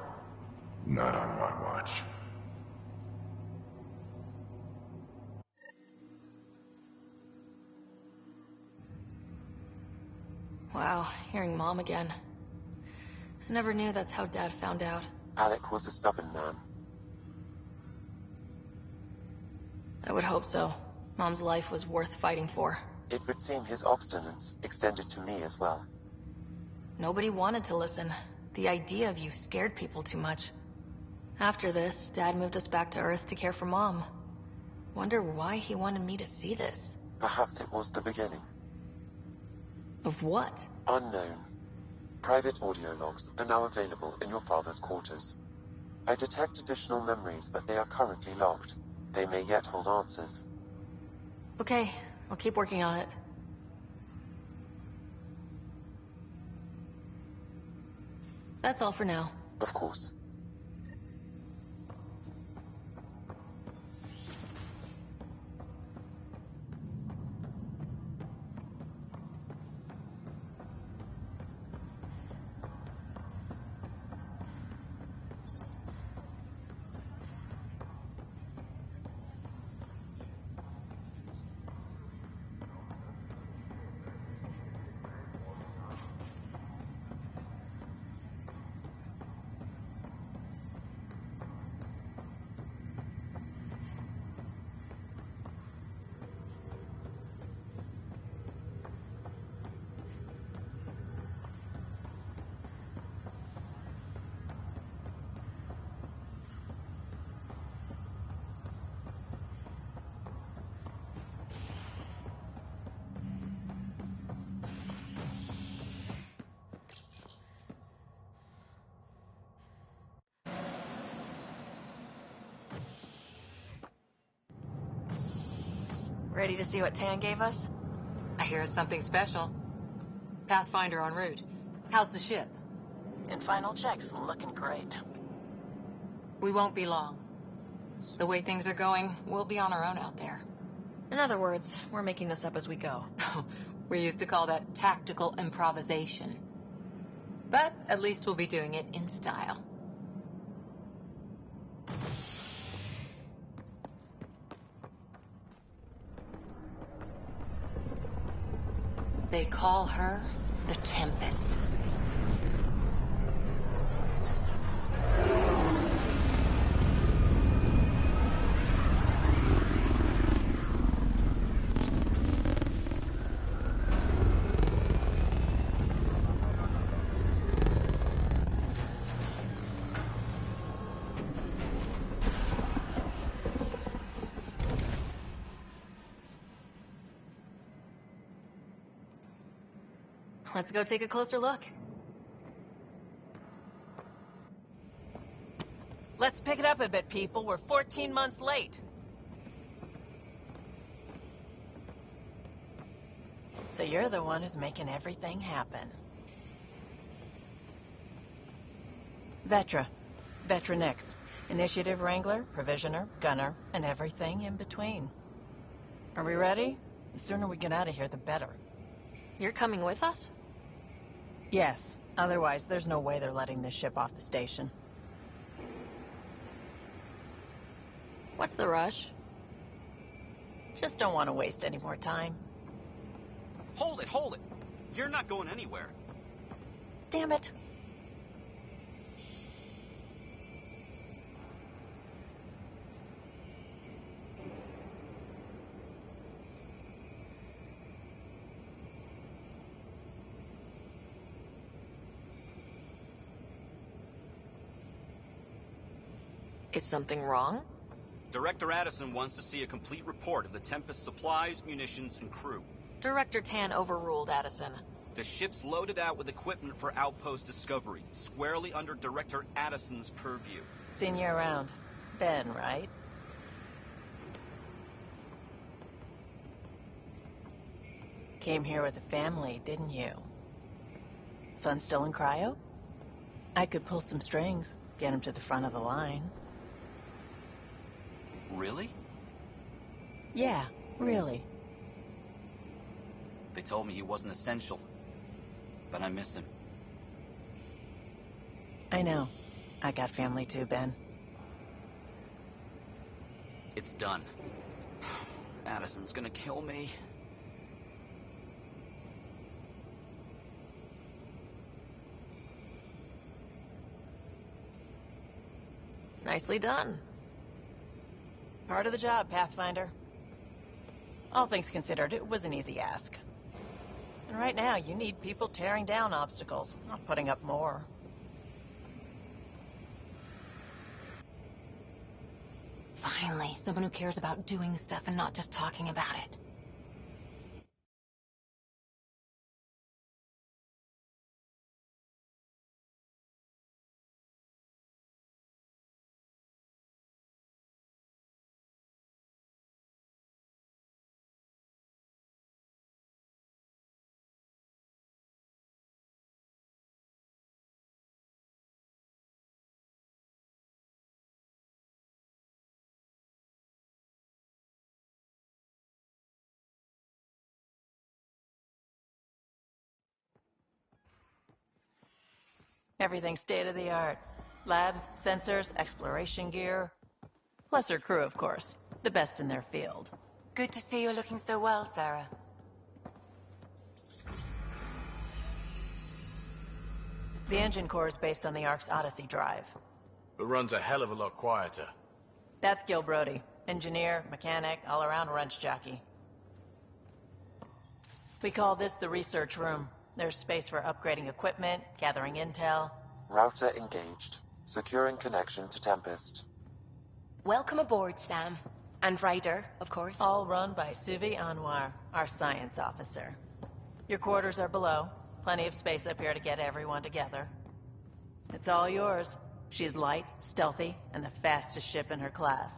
Speaker 1: Not on my watch.
Speaker 18: Wow, hearing Mom again. I never knew that's how Dad found out.
Speaker 7: Alec was a stubborn man.
Speaker 18: I would hope so. Mom's life was worth fighting for.
Speaker 7: It would seem his obstinance extended to me as well.
Speaker 18: Nobody wanted to listen. The idea of you scared people too much. After this, Dad moved us back to Earth to care for Mom. Wonder why he wanted me to see this.
Speaker 7: Perhaps it was the beginning.
Speaker 18: Of what?
Speaker 7: Unknown. Private audio logs are now available in your father's quarters. I detect additional memories, but they are currently logged. They may yet hold answers.
Speaker 18: Okay, I'll keep working on it. That's all for now.
Speaker 7: Of course.
Speaker 18: Ready to see what Tan gave us?
Speaker 3: I hear it's something special. Pathfinder en route. How's the ship?
Speaker 4: In final checks, looking great.
Speaker 3: We won't be long. The way things are going, we'll be on our own out there.
Speaker 18: In other words, we're making this up as we go.
Speaker 3: We used to call that tactical improvisation. But at least we'll be doing it in style. They call her the Tempest.
Speaker 18: Let's go take a closer look.
Speaker 4: Let's pick it up a bit, people. We're 14 months late. So you're the one who's making everything happen. Vetra. Vetronix. Initiative Wrangler, Provisioner, Gunner, and everything in between. Are we ready? The sooner we get out of here, the better.
Speaker 18: You're coming with us?
Speaker 4: Yes. Otherwise, there's no way they're letting this ship off the station.
Speaker 18: What's the rush?
Speaker 4: Just don't want to waste any more time.
Speaker 8: Hold it, hold it! You're not going anywhere.
Speaker 4: Damn it.
Speaker 18: Is something wrong?
Speaker 8: Director Addison wants to see a complete report of the Tempest's supplies, munitions, and crew.
Speaker 18: Director Tan overruled Addison.
Speaker 8: The ship's loaded out with equipment for outpost discovery, squarely under Director Addison's purview.
Speaker 4: Seen you around. Ben, right? Came here with a family, didn't you? Son still in cryo? I could pull some strings, get him to the front of the line.
Speaker 9: Really?
Speaker 4: Yeah, really.
Speaker 9: They told me he wasn't essential, but I miss him.
Speaker 4: I know. I got family too, Ben.
Speaker 9: It's done. Addison's gonna kill me.
Speaker 4: Nicely done. Part of the job, Pathfinder. All things considered, it was an easy ask. And right now, you need people tearing down obstacles, not putting up more.
Speaker 6: Finally, someone who cares about doing stuff and not just talking about it.
Speaker 4: Everything's state-of-the-art. Labs, sensors, exploration gear. Plus her crew, of course. The best in their field.
Speaker 6: Good to see you're looking so well, Sarah.
Speaker 4: The engine core is based on the Ark's Odyssey drive.
Speaker 13: It runs a hell of a lot quieter.
Speaker 4: That's Gil Brody. Engineer, mechanic, all-around wrench jockey. We call this the research room. There's space for upgrading equipment, gathering intel.
Speaker 7: Router engaged. Securing connection to Tempest.
Speaker 6: Welcome aboard, Sam. And Ryder, of course.
Speaker 4: All run by Suvi Anwar, our science officer. Your quarters are below. Plenty of space up here to get everyone together. It's all yours. She's light, stealthy, and the fastest ship in her class.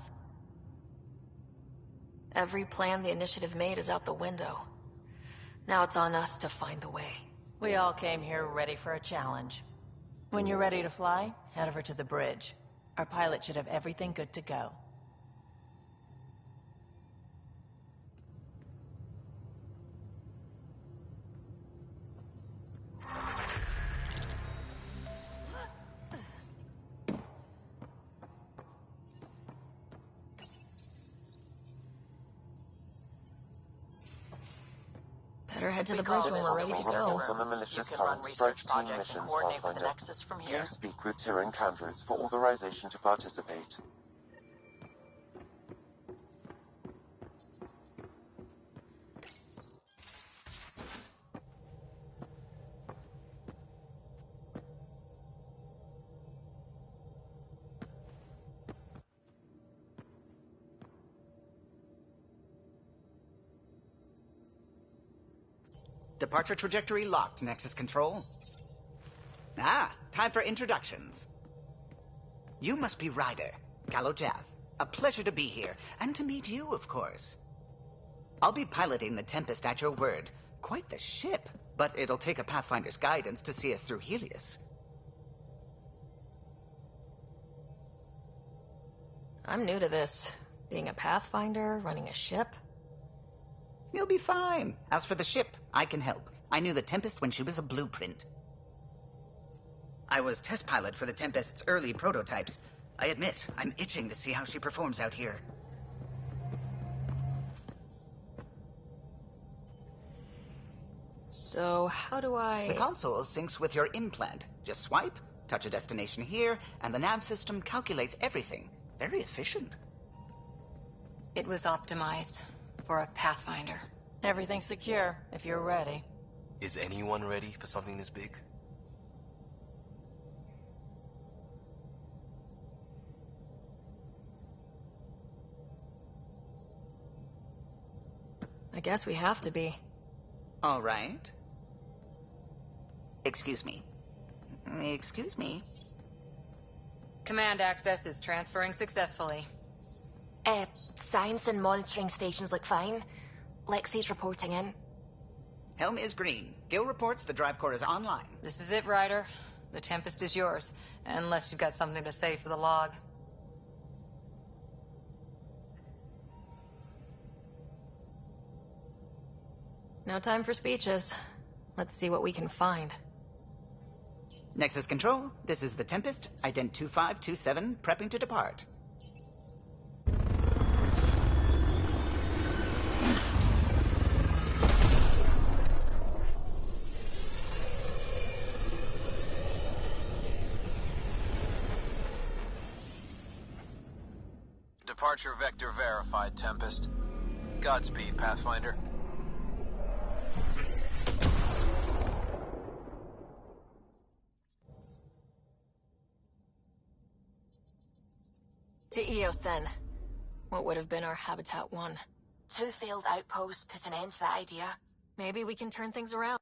Speaker 18: Every plan the Initiative made is out the window. Now it's on us to find the way.
Speaker 4: We all came here ready for a challenge. When you're ready to fly, head over to the bridge. Our pilot should have everything good to go.
Speaker 18: Better head to the bridge when we're ready to go.
Speaker 7: Reports on the malicious current strike team missions, Pathfinder. Please speak with Tyrion Candrews for authorization to participate.
Speaker 23: Departure trajectory locked, Nexus Control. Ah, time for introductions. You must be Ryder, Kalojath. A pleasure to be here, and to meet you, of course. I'll be piloting the Tempest at your word. Quite the ship, but it'll take a Pathfinder's guidance to see us through Helios.
Speaker 18: I'm new to this. Being a Pathfinder, running a ship.
Speaker 23: You'll be fine. As for the ship, I can help. I knew the Tempest when she was a blueprint. I was test pilot for the Tempest's early prototypes. I admit, I'm itching to see how she performs out here.
Speaker 18: So, how do I...
Speaker 23: The console syncs with your implant. Just swipe, touch a destination here, and the nav system calculates everything. Very efficient.
Speaker 6: It was optimized for a Pathfinder.
Speaker 4: Everything's secure, if you're ready.
Speaker 13: Is anyone ready for something this big?
Speaker 18: I guess we have to be.
Speaker 23: All right. Excuse me. Excuse me.
Speaker 3: Command access is transferring successfully.
Speaker 18: Science and monitoring stations look fine. Lexi's reporting in.
Speaker 23: Helm is green. Gil reports the drive core is online.
Speaker 3: This is it, Ryder. The Tempest is yours, unless you've got something to say for the log.
Speaker 18: No time for speeches. Let's see what we can find.
Speaker 23: Nexus Control, this is the Tempest, ident 2527, prepping to depart.
Speaker 2: Departure vector verified, Tempest. Godspeed, Pathfinder.
Speaker 18: To Eos, then. What would have been our Habitat 1? 2 failed outposts put an end to that idea. Maybe we can turn things around.